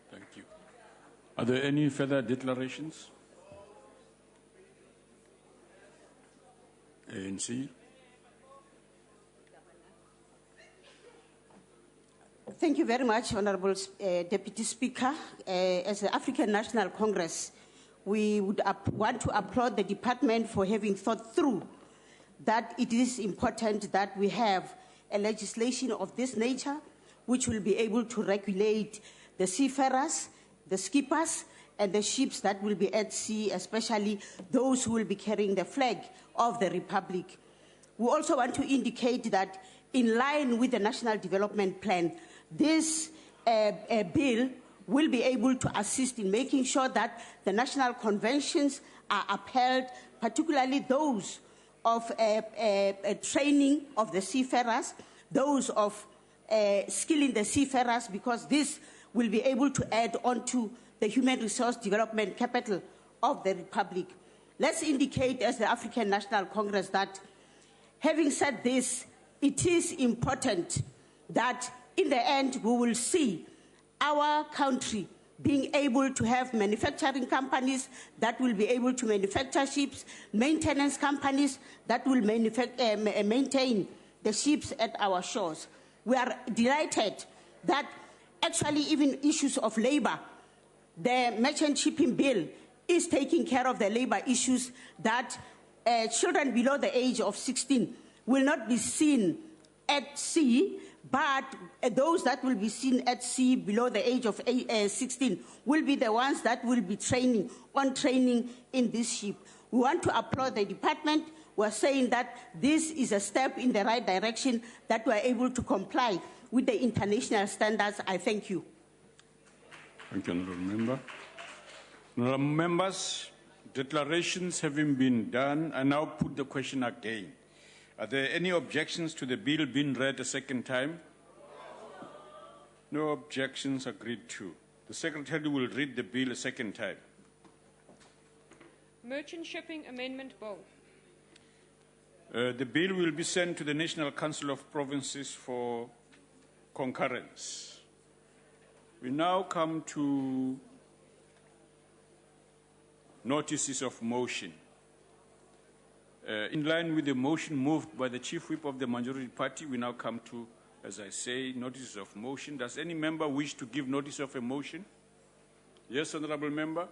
Speaker 2: Thank you. Are there any further declarations? ANC.
Speaker 17: Thank you very much, Honourable Deputy Speaker. As the African National Congress, we would want to applaud the department for having thought through that it is important that we have a legislation of this nature which will be able to regulate the seafarers, the skippers, and the ships that will be at sea, especially those who will be carrying the flag of the Republic. We also want to indicate that in line with the National Development Plan, this bill will be able to assist in making sure that the national conventions are upheld, particularly those of training of the seafarers, those of skilling the seafarers, because this will be able to add on to the human resource development capital of the Republic. Let's indicate as the African National Congress that, having said this, it is important that in the end we will see our country being able to have manufacturing companies that will be able to manufacture ships, maintenance companies that will maintain the ships at our shores. We are delighted that actually even issues of labor, the Merchant Shipping Bill is taking care of the labor issues that children below the age of 16 will not be seen at sea, but those that will be seen at sea below the age of 16 will be the ones that will be training in this ship. We want to applaud the department. We're saying that this is a step in the right direction, that we're able to comply with the international standards. I thank you.
Speaker 2: Thank you, Honourable Member. Honourable Members, declarations having been done, I now put the question again. Are there any objections to the bill being read a second time? No objections, agreed to. The Secretary will read the bill a second time.
Speaker 12: Merchant Shipping Amendment Bill.
Speaker 2: The bill will be sent to the National Council of Provinces for concurrence. We now come to notices of motion. In line with the motion moved by the Chief Whip of the Majority Party, we now come to, as I say, notices of motion. Does any member wish to give notice of a motion? Yes, Honourable Member.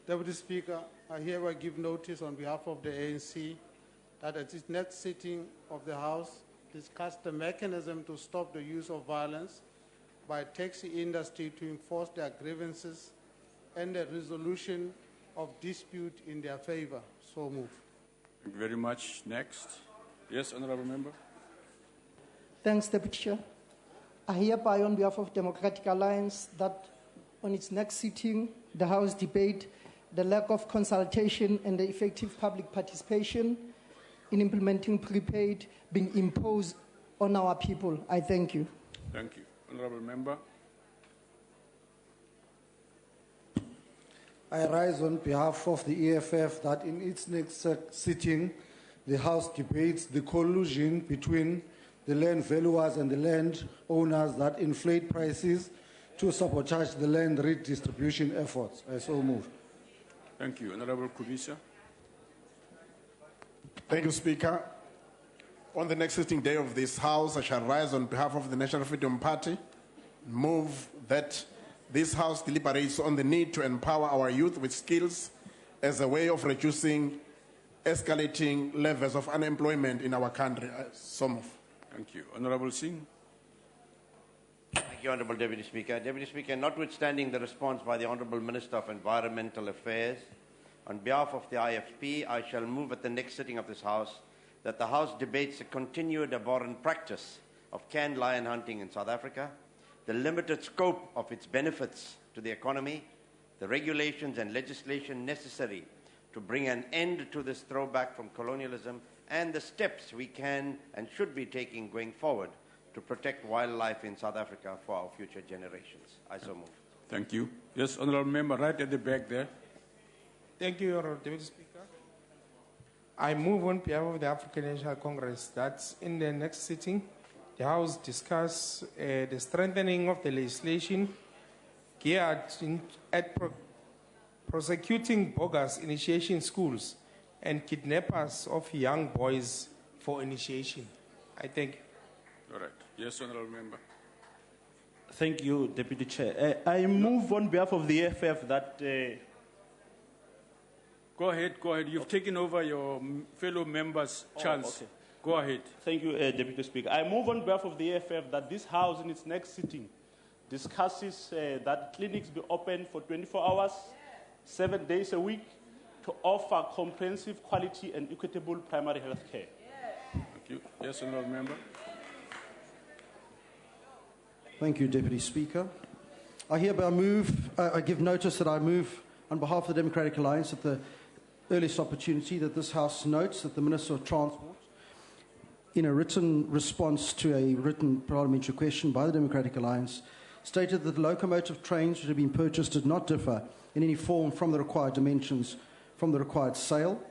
Speaker 18: Deputy Speaker, I hereby give notice on behalf of the ANC that at its next sitting of the House discussed the mechanism to stop the use of violence by taxi industry to enforce their grievances and the resolution of dispute in their favor. So move.
Speaker 2: Thank you very much. Next. Yes, Honourable Member.
Speaker 19: Thanks, Deputy Chair. I hereby, on behalf of Democratic Alliance, that on its next sitting, the House debate the lack of consultation and the effective public participation in implementing prepaid being imposed on our people. I thank you.
Speaker 2: Thank you. Honourable Member.
Speaker 20: I rise on behalf of the EFF that in its next sitting, the House debates the collusion between the land valuers and the land owners that inflate prices to sabotage the land redistribution efforts. I so move.
Speaker 2: Thank you. Honourable Kubisa.
Speaker 5: Thank you, Speaker. On the next sitting day of this House, I shall rise on behalf of the National Freedom Party, move that this House deliberates on the need to empower our youth with skills as a way of reducing escalating levels of unemployment in our country. So move.
Speaker 2: Thank you. Honourable Singh.
Speaker 4: Thank you, Honourable Deputy Speaker. Deputy Speaker, notwithstanding the response by the Honourable Minister of Environmental Affairs, on behalf of the IFP, I shall move at the next sitting of this House that the House debates the continued abhorrent practice of canned lion hunting in South Africa, the limited scope of its benefits to the economy, the regulations and legislation necessary to bring an end to this throwback from colonialism, and the steps we can and should be taking going forward to protect wildlife in South Africa for our future generations. I so move.
Speaker 2: Thank you. Yes, Honourable Member, right at the back there.
Speaker 22: Thank you, Honourable Deputy Speaker. I move on behalf of the African National Congress that in the next sitting, the House discuss the strengthening of the legislation geared at prosecuting bogus initiation schools and kidnappers of young boys for initiation. I thank you.
Speaker 2: All right. Yes, Honourable Member.
Speaker 24: Thank you, Deputy Chair. I move on behalf of the EFF that...
Speaker 2: Go ahead. You've taken over your fellow members' chance.
Speaker 24: Okay.
Speaker 2: Go ahead.
Speaker 24: Thank you, Deputy Speaker. I move on behalf of the EFF that this House in its next sitting discusses that clinics be open for 24 hours, 7 days a week, to offer comprehensive, quality and equitable primary health care.
Speaker 2: Thank you. Yes, Honourable Member.
Speaker 25: Thank you, Deputy Speaker. I hereby I give notice that I move on behalf of the Democratic Alliance at the earliest opportunity that this House notes that the Minister of Transport, in a written response to a written parliamentary question by the Democratic Alliance, stated that the locomotive trains which had been purchased did not differ in any form from the required dimensions from the required sale.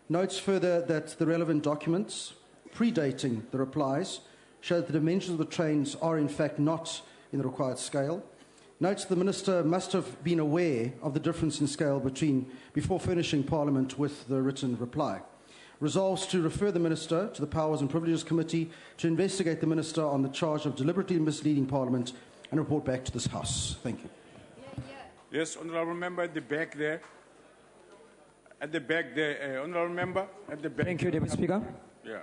Speaker 25: Notes further that the relevant documents predating the replies show that the dimensions of the trains are in fact not in the required scale. Notes the Minister must have been aware of the difference in scale before furnishing Parliament with the written reply. Resolves to refer the Minister to the Powers and Privileges Committee to investigate the Minister on the charge of deliberately misleading Parliament and report back to this House. Thank you.
Speaker 2: Yes, Honourable Member at the back there. At the back there, Honourable Member at the back.
Speaker 26: Thank you, Deputy Speaker.
Speaker 2: Yeah.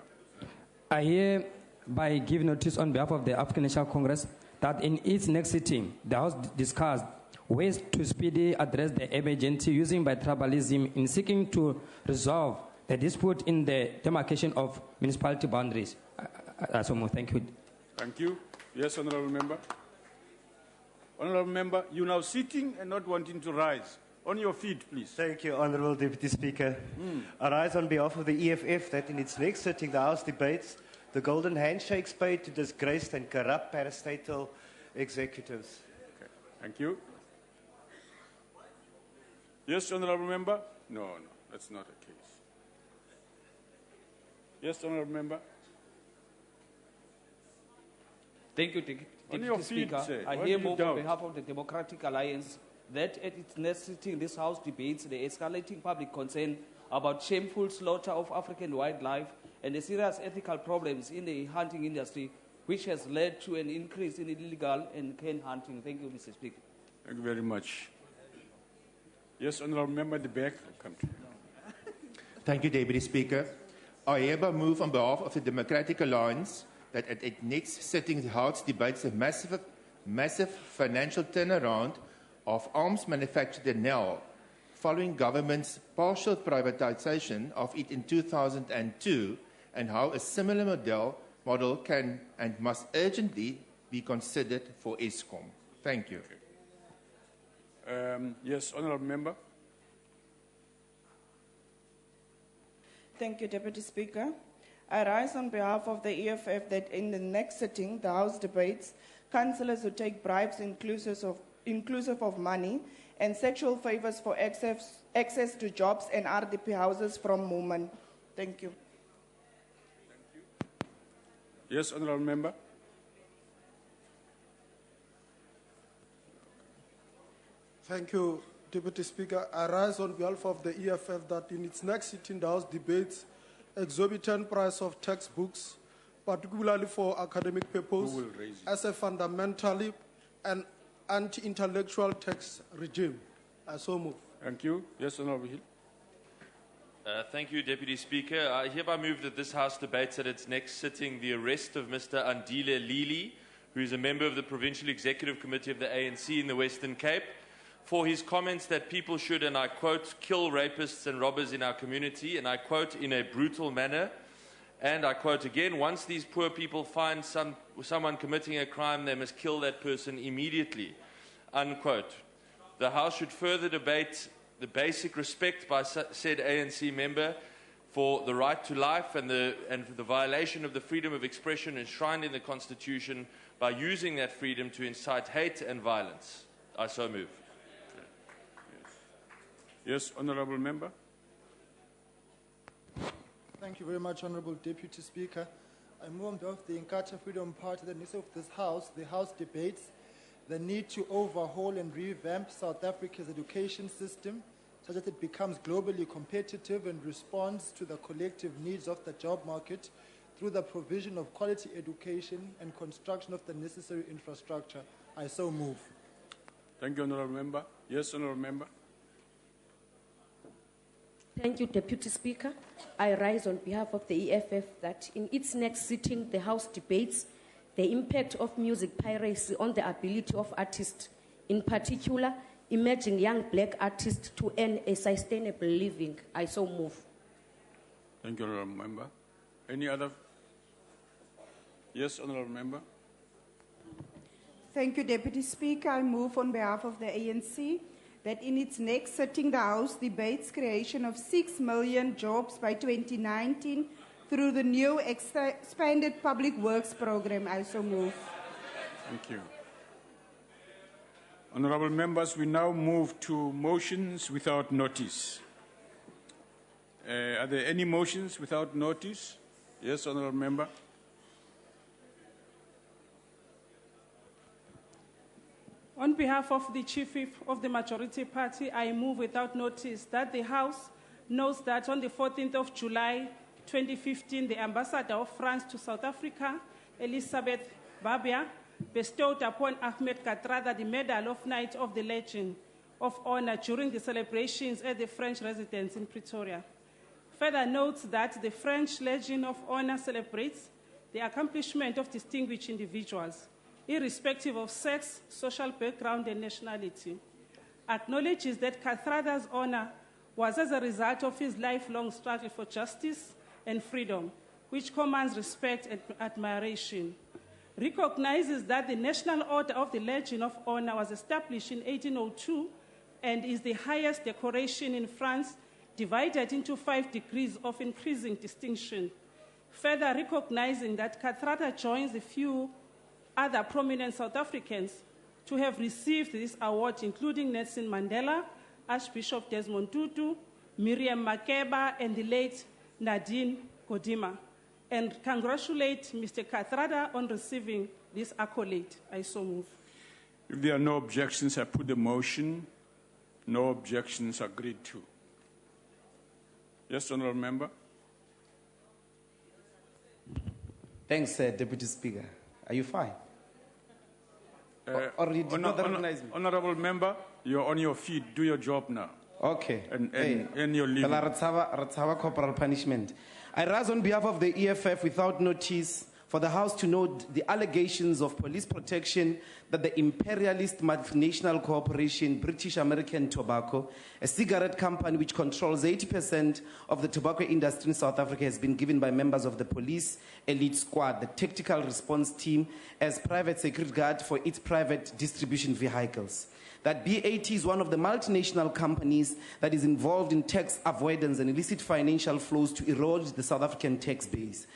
Speaker 26: I hereby give notice on behalf of the African National Congress that in its next sitting, the House discussed ways to speedily address the emergency using by tribalism in seeking to resolve the dispute in the demarcation of municipality boundaries. Thank you.
Speaker 2: Thank you. Yes, Honourable Member. Honourable Member, you're now sitting and not wanting to rise. On your feet, please.
Speaker 27: Thank you, Honourable Deputy Speaker. I rise on behalf of the EFF that in its next sitting, the House debates the golden handshakes paid to disgraced and corrupt parastatal executives.
Speaker 2: Okay. Thank you. Yes, Honourable Member? No, that's not the case. Yes, Honourable Member?
Speaker 28: Thank you, Deputy Speaker. I hereby move on behalf of the Democratic Alliance that at its next sitting, this House debates the escalating public concern about shameful slaughter of African wildlife and the serious ethical problems in the hunting industry, which has led to an increase in illegal and cane hunting. Thank you, Mr. Speaker.
Speaker 2: Thank you very much. Yes, Honourable Member at the back. Come to you.
Speaker 29: Thank you, Deputy Speaker.
Speaker 1: I hereby move on behalf of the Democratic Alliance that at its next sitting the House debates a massive financial turnaround of arms manufactured in Nel, following government's partial privatization of it in 2002, and how a similar model can and must urgently be considered for ESCOM. Thank you.
Speaker 2: Yes, Honourable Member.
Speaker 3: Thank you, Deputy Speaker. I rise on behalf of the EFF that in the next sitting, the House debates councillors who take bribes inclusive of money and sexual favors for access to jobs and RDP houses from women. Thank you.
Speaker 2: Yes, Honourable Member.
Speaker 6: Thank you, Deputy Speaker. I rise on behalf of the EFF that in its next sitting, the House debates exorbitant price of textbooks, particularly for academic purposes, as a fundamentally and anti-intellectual tax regime. I so move.
Speaker 2: Thank you. Yes, Honourable Hill.
Speaker 8: Thank you, Deputy Speaker. I hereby move that this House debates at its next sitting the arrest of Mr. Andile Lili, who is a member of the Provincial Executive Committee of the ANC in the Western Cape, for his comments that people should, and I quote, kill rapists and robbers in our community, and I quote, in a brutal manner. And I quote again, once these poor people find someone committing a crime, they must kill that person immediately, unquote. The House should further debate the basic respect by said ANC member for the right to life and for the violation of the freedom of expression enshrined in the Constitution by using that freedom to incite hate and violence. I so move.
Speaker 2: Yes, Honourable Member.
Speaker 15: Thank you very much, Honourable Deputy Speaker. I move on behalf of the Inkatha Freedom Party, the needs of this House. The House debates the need to overhaul and revamp South Africa's education system so that it becomes globally competitive and responds to the collective needs of the job market through the provision of quality education and construction of the necessary infrastructure. I so move.
Speaker 2: Thank you, Honourable Member. Yes, Honourable Member.
Speaker 9: Thank you, Deputy Speaker. I rise on behalf of the EFF that in its next sitting, the House debates the impact of music piracy on the ability of artists, in particular, emerging young black artists to earn a sustainable living. I so move.
Speaker 2: Thank you, Honourable Member. Any other? Yes, Honourable Member.
Speaker 11: Thank you, Deputy Speaker. I move on behalf of the ANC that in its next sitting, the House debates creation of 6 million jobs by 2019 through the new expanded public works program. I so move.
Speaker 2: Thank you. Honourable members, we now move to motions without notice. Are there any motions without notice? Yes, Honourable Member.
Speaker 13: On behalf of the Chief Whip of the Majority Party, I move without notice that the House knows that on the 14th of July 2015, the Ambassador of France to South Africa, Elizabeth Babia, bestowed upon Ahmed Kathrada the Medal of Knight of the Legion of Honor during the celebrations at the French residence in Pretoria. Further notes that the French Legion of Honor celebrates the accomplishment of distinguished individuals, irrespective of sex, social background, and nationality. Acknowledges that Kathrada's honor was as a result of his lifelong struggle for justice and freedom, which commands respect and admiration. Recognizes that the National Order of the Legion of Honor was established in 1802 and is the highest decoration in France, divided into 5 degrees of increasing distinction. Further recognizing that Kathrada joins a few other prominent South Africans to have received this award, including Nelson Mandela, Archbishop Desmond Tutu, Miriam Makeba, and the late Nadine Gordimer, and congratulate Mr. Kathrada on receiving this accolade. I so move.
Speaker 2: If there are no objections, I put the motion. No objections agreed to. Yes, Honourable Member.
Speaker 10: Thanks, Deputy Speaker. Are you fine? Or you did not recognize me?
Speaker 2: Honourable Member, you're on your feet. Do your job now.
Speaker 10: Okay.
Speaker 2: And you're leaving.
Speaker 10: Well, Ratsava corporal punishment. I rise on behalf of the EFF without notice for the House to note the allegations of police protection that the imperialist multinational corporation British American Tobacco, a cigarette company which controls 80% of the tobacco industry in South Africa, has been given by members of the police elite squad, the tactical response team, as private security guard for its private distribution vehicles. That BAT is one of the multinational companies that is involved in tax avoidance and illicit financial flows to erode the South African tax base.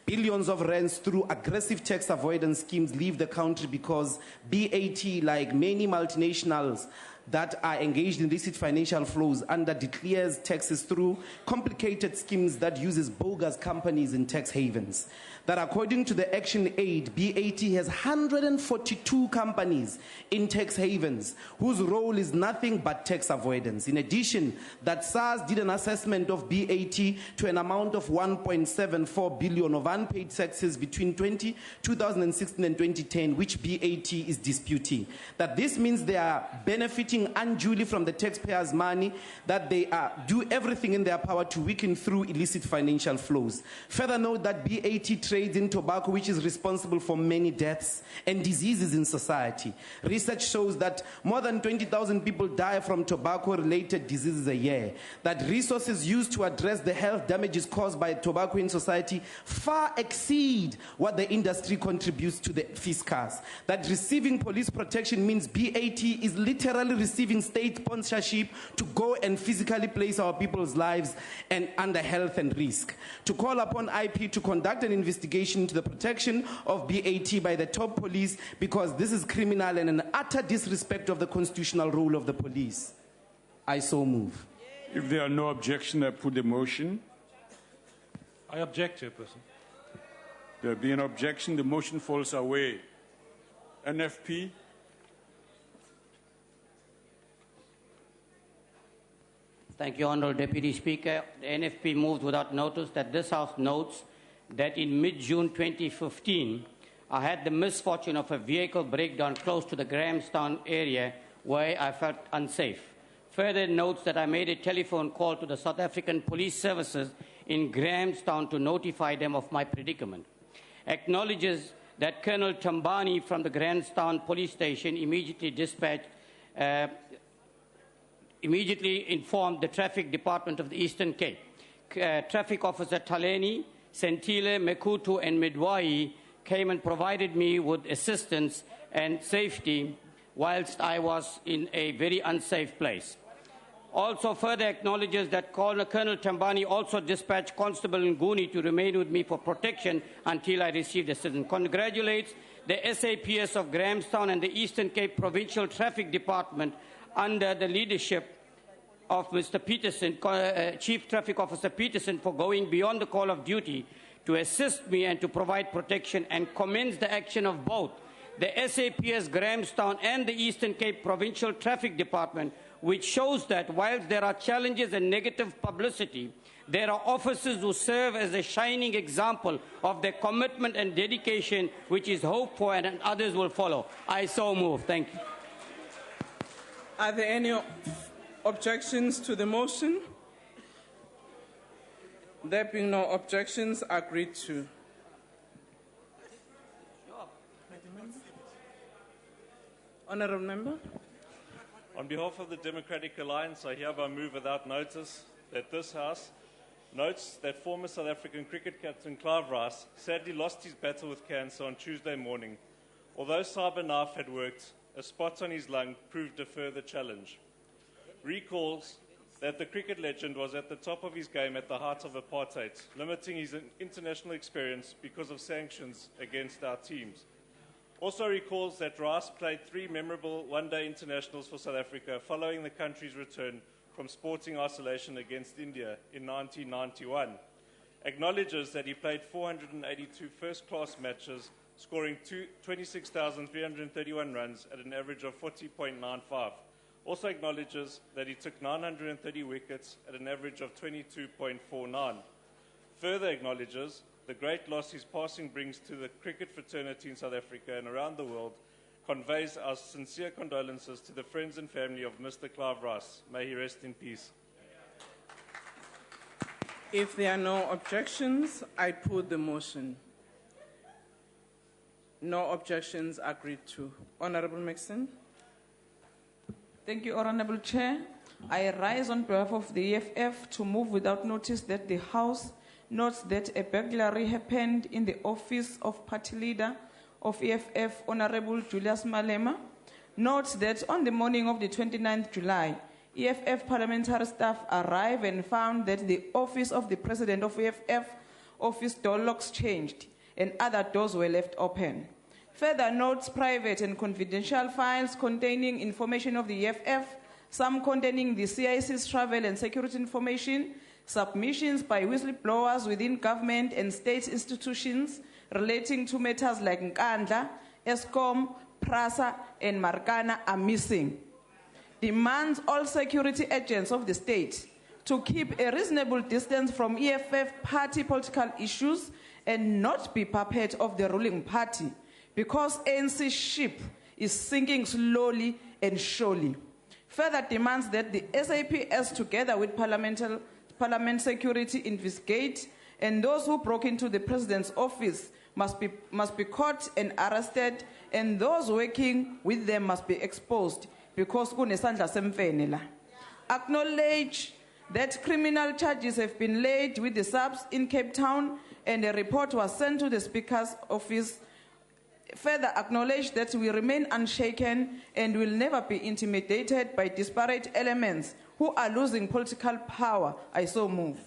Speaker 10: Billions of rands through aggressive tax avoidance schemes leave the country because BAT, like many multinationals that are engaged in illicit financial flows, declares taxes through complicated schemes that uses bogus companies in tax havens. That according to the Action Aid, BAT has 142 companies in tax havens whose role is nothing but tax avoidance. In addition, that SARS did an assessment of BAT to an amount of 1.74 billion of unpaid taxes between 2016 and 2010, which BAT is disputing. That this means they are benefiting unduly from the taxpayers' money, that they do everything in their power to weaken through illicit financial flows. Further note that BAT trades in tobacco, which is responsible for many deaths and diseases in society. Research shows that more than 20,000 people die from tobacco-related diseases a year. That resources used to address the health damages caused by tobacco in society far exceed what the industry contributes to the fiscus. That receiving police protection means BAT is literally receiving state sponsorship to go and physically place our people's lives and under health and risk. To call upon IP to conduct an investigation into the protection of BAT by the top police, because this is criminal and an utter disrespect of the constitutional role of the police. I so move.
Speaker 2: If there are no objections, I put the motion.
Speaker 7: I object, Chairperson.
Speaker 2: There be an objection, the motion falls away. NFP.
Speaker 12: Thank you, Honourable Deputy Speaker. The NFP moved without notice that this House notes that in mid-June 2015, I had the misfortune of a vehicle breakdown close to the Grahamstown area where I felt unsafe. Further notes that I made a telephone call to the South African Police Services in Grahamstown to notify them of my predicament. Acknowledges that Colonel Tambani from the Grahamstown Police Station immediately informed the Traffic Department of the Eastern Cape. Traffic Officer Taleni, Sentile, Mekutu, and Midwai came and provided me with assistance and safety whilst I was in a very unsafe place. Also further acknowledges that Colonel Tambani also dispatched Constable Nguni to remain with me for protection until I received assistance. Congratulates the SAPS of Grahamstown and the Eastern Cape Provincial Traffic Department under the leadership of Mr. Peterson, Chief Traffic Officer Peterson, for going beyond the call of duty to assist me and to provide protection, and commends the action of both the SAPS Grahamstown and the Eastern Cape Provincial Traffic Department, which shows that whilst there are challenges and negative publicity, there are officers who serve as a shining example of their commitment and dedication, which is hoped for, and others will follow. I so move. Thank you.
Speaker 3: Are there any objections to the motion? There being no objections, agreed to. Honourable Member.
Speaker 7: On behalf of the Democratic Alliance, I hereby move without notice that this House notes that former South African cricket captain Clive Rice sadly lost his battle with cancer on Tuesday morning. Although CyberKnife had worked, a spot on his lung proved a further challenge. Recalls that the cricket legend was at the top of his game at the height of apartheid, limiting his international experience because of sanctions against our teams. Also recalls that Rice played 3 memorable one-day internationals for South Africa following the country's return from sporting isolation against India in 1991. Acknowledges that he played 482 first-class matches, scoring 26,331 runs at an average of 40.95. Also acknowledges that he took 930 wickets at an average of 22.49. Further acknowledges the great loss his passing brings to the cricket fraternity in South Africa and around the world, conveys our sincere condolences to the friends and family of Mr. Clive Rice. May he rest in peace.
Speaker 3: If there are no objections, I put the motion. No objections agreed to. Honorable Maxson.
Speaker 14: Thank you, Honorable Chair. I rise on behalf of the EFF to move without notice that the House notes that a burglary happened in the office of Party Leader of EFF, Honorable Julius Malema. Notes that on the morning of the 29th July, EFF parliamentary staff arrived and found that the office of the President of EFF office door locks changed and other doors were left open. Further notes private and confidential files containing information of the EFF, some containing the CIC's travel and security information, submissions by whistleblowers within government and state institutions relating to matters like Nkandla, Eskom, Prasa, and Markana are missing. Demands all security agents of the state to keep a reasonable distance from EFF party political issues and not be puppet of the ruling party, because ANC ship is sinking slowly and surely. Further demands that the SAPS, together with Parliament security, investigate, and those who broke into the President's office must be caught and arrested, and those working with them must be exposed, because kunesandla semfene la. Acknowledge that criminal charges have been laid with the subs in Cape Town, and a report was sent to the Speaker's office. Further acknowledge that we remain unshaken and will never be intimidated by disparate elements who are losing political power. I so move.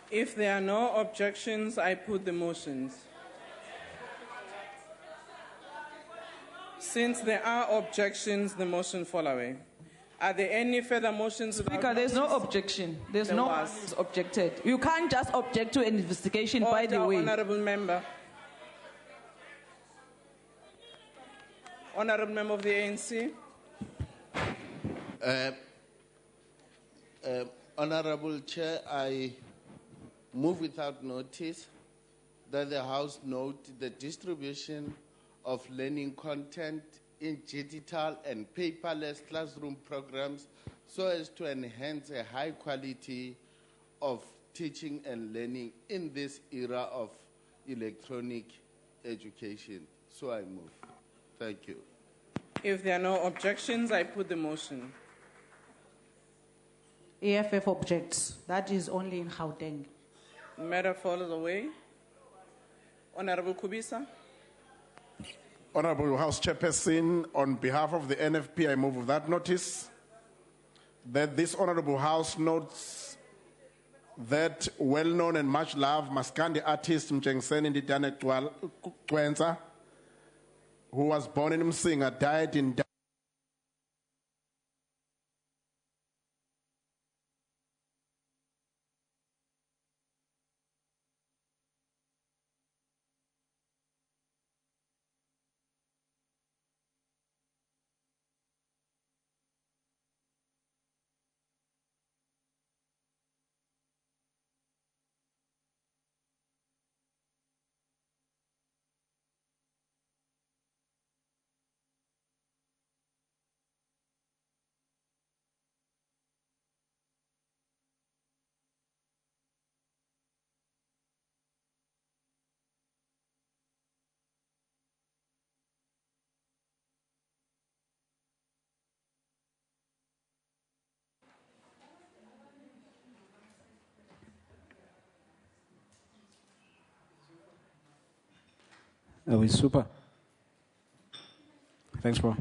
Speaker 3: If there are no objections, I put the motions. Since there are objections, the motion fall away. Are there any further motions?
Speaker 14: Speaker, there's no objection. There's no one who's objected. You can't just object to an investigation, by the way.
Speaker 3: Honorable member. Honorable member of the ANC.
Speaker 16: Honorable Chair, I move without notice that the House note the distribution of learning content in digital and paperless classroom programs so as to enhance a high quality of teaching and learning in this era of electronic education. So I move. Thank you.
Speaker 3: If there are no objections, I put the motion.
Speaker 17: EFF objects. That is only in Gauteng.
Speaker 3: Matter falls away. Honorable Kubisa.
Speaker 5: Honorable House Chairperson, on behalf of the NFP, I move without notice that this Honorable House notes that well-known and much-loved Maskandi artist Mchengseni Ndidane Kwenza, who was born in Msinga, died in
Speaker 18: Are we super? Thanks, bro.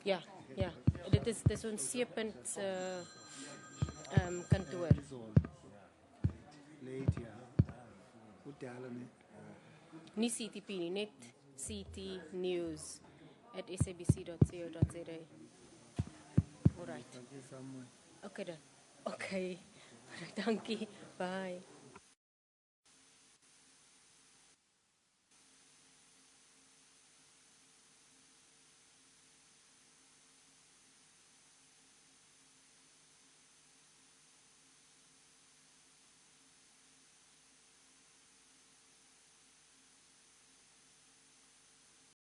Speaker 4: Ja, ja. Dit is ons C-punt kantoor. Nie CTP nie, net CT News at sabc.co.za. All right. Okay dan. Okay. Dankie. Bye.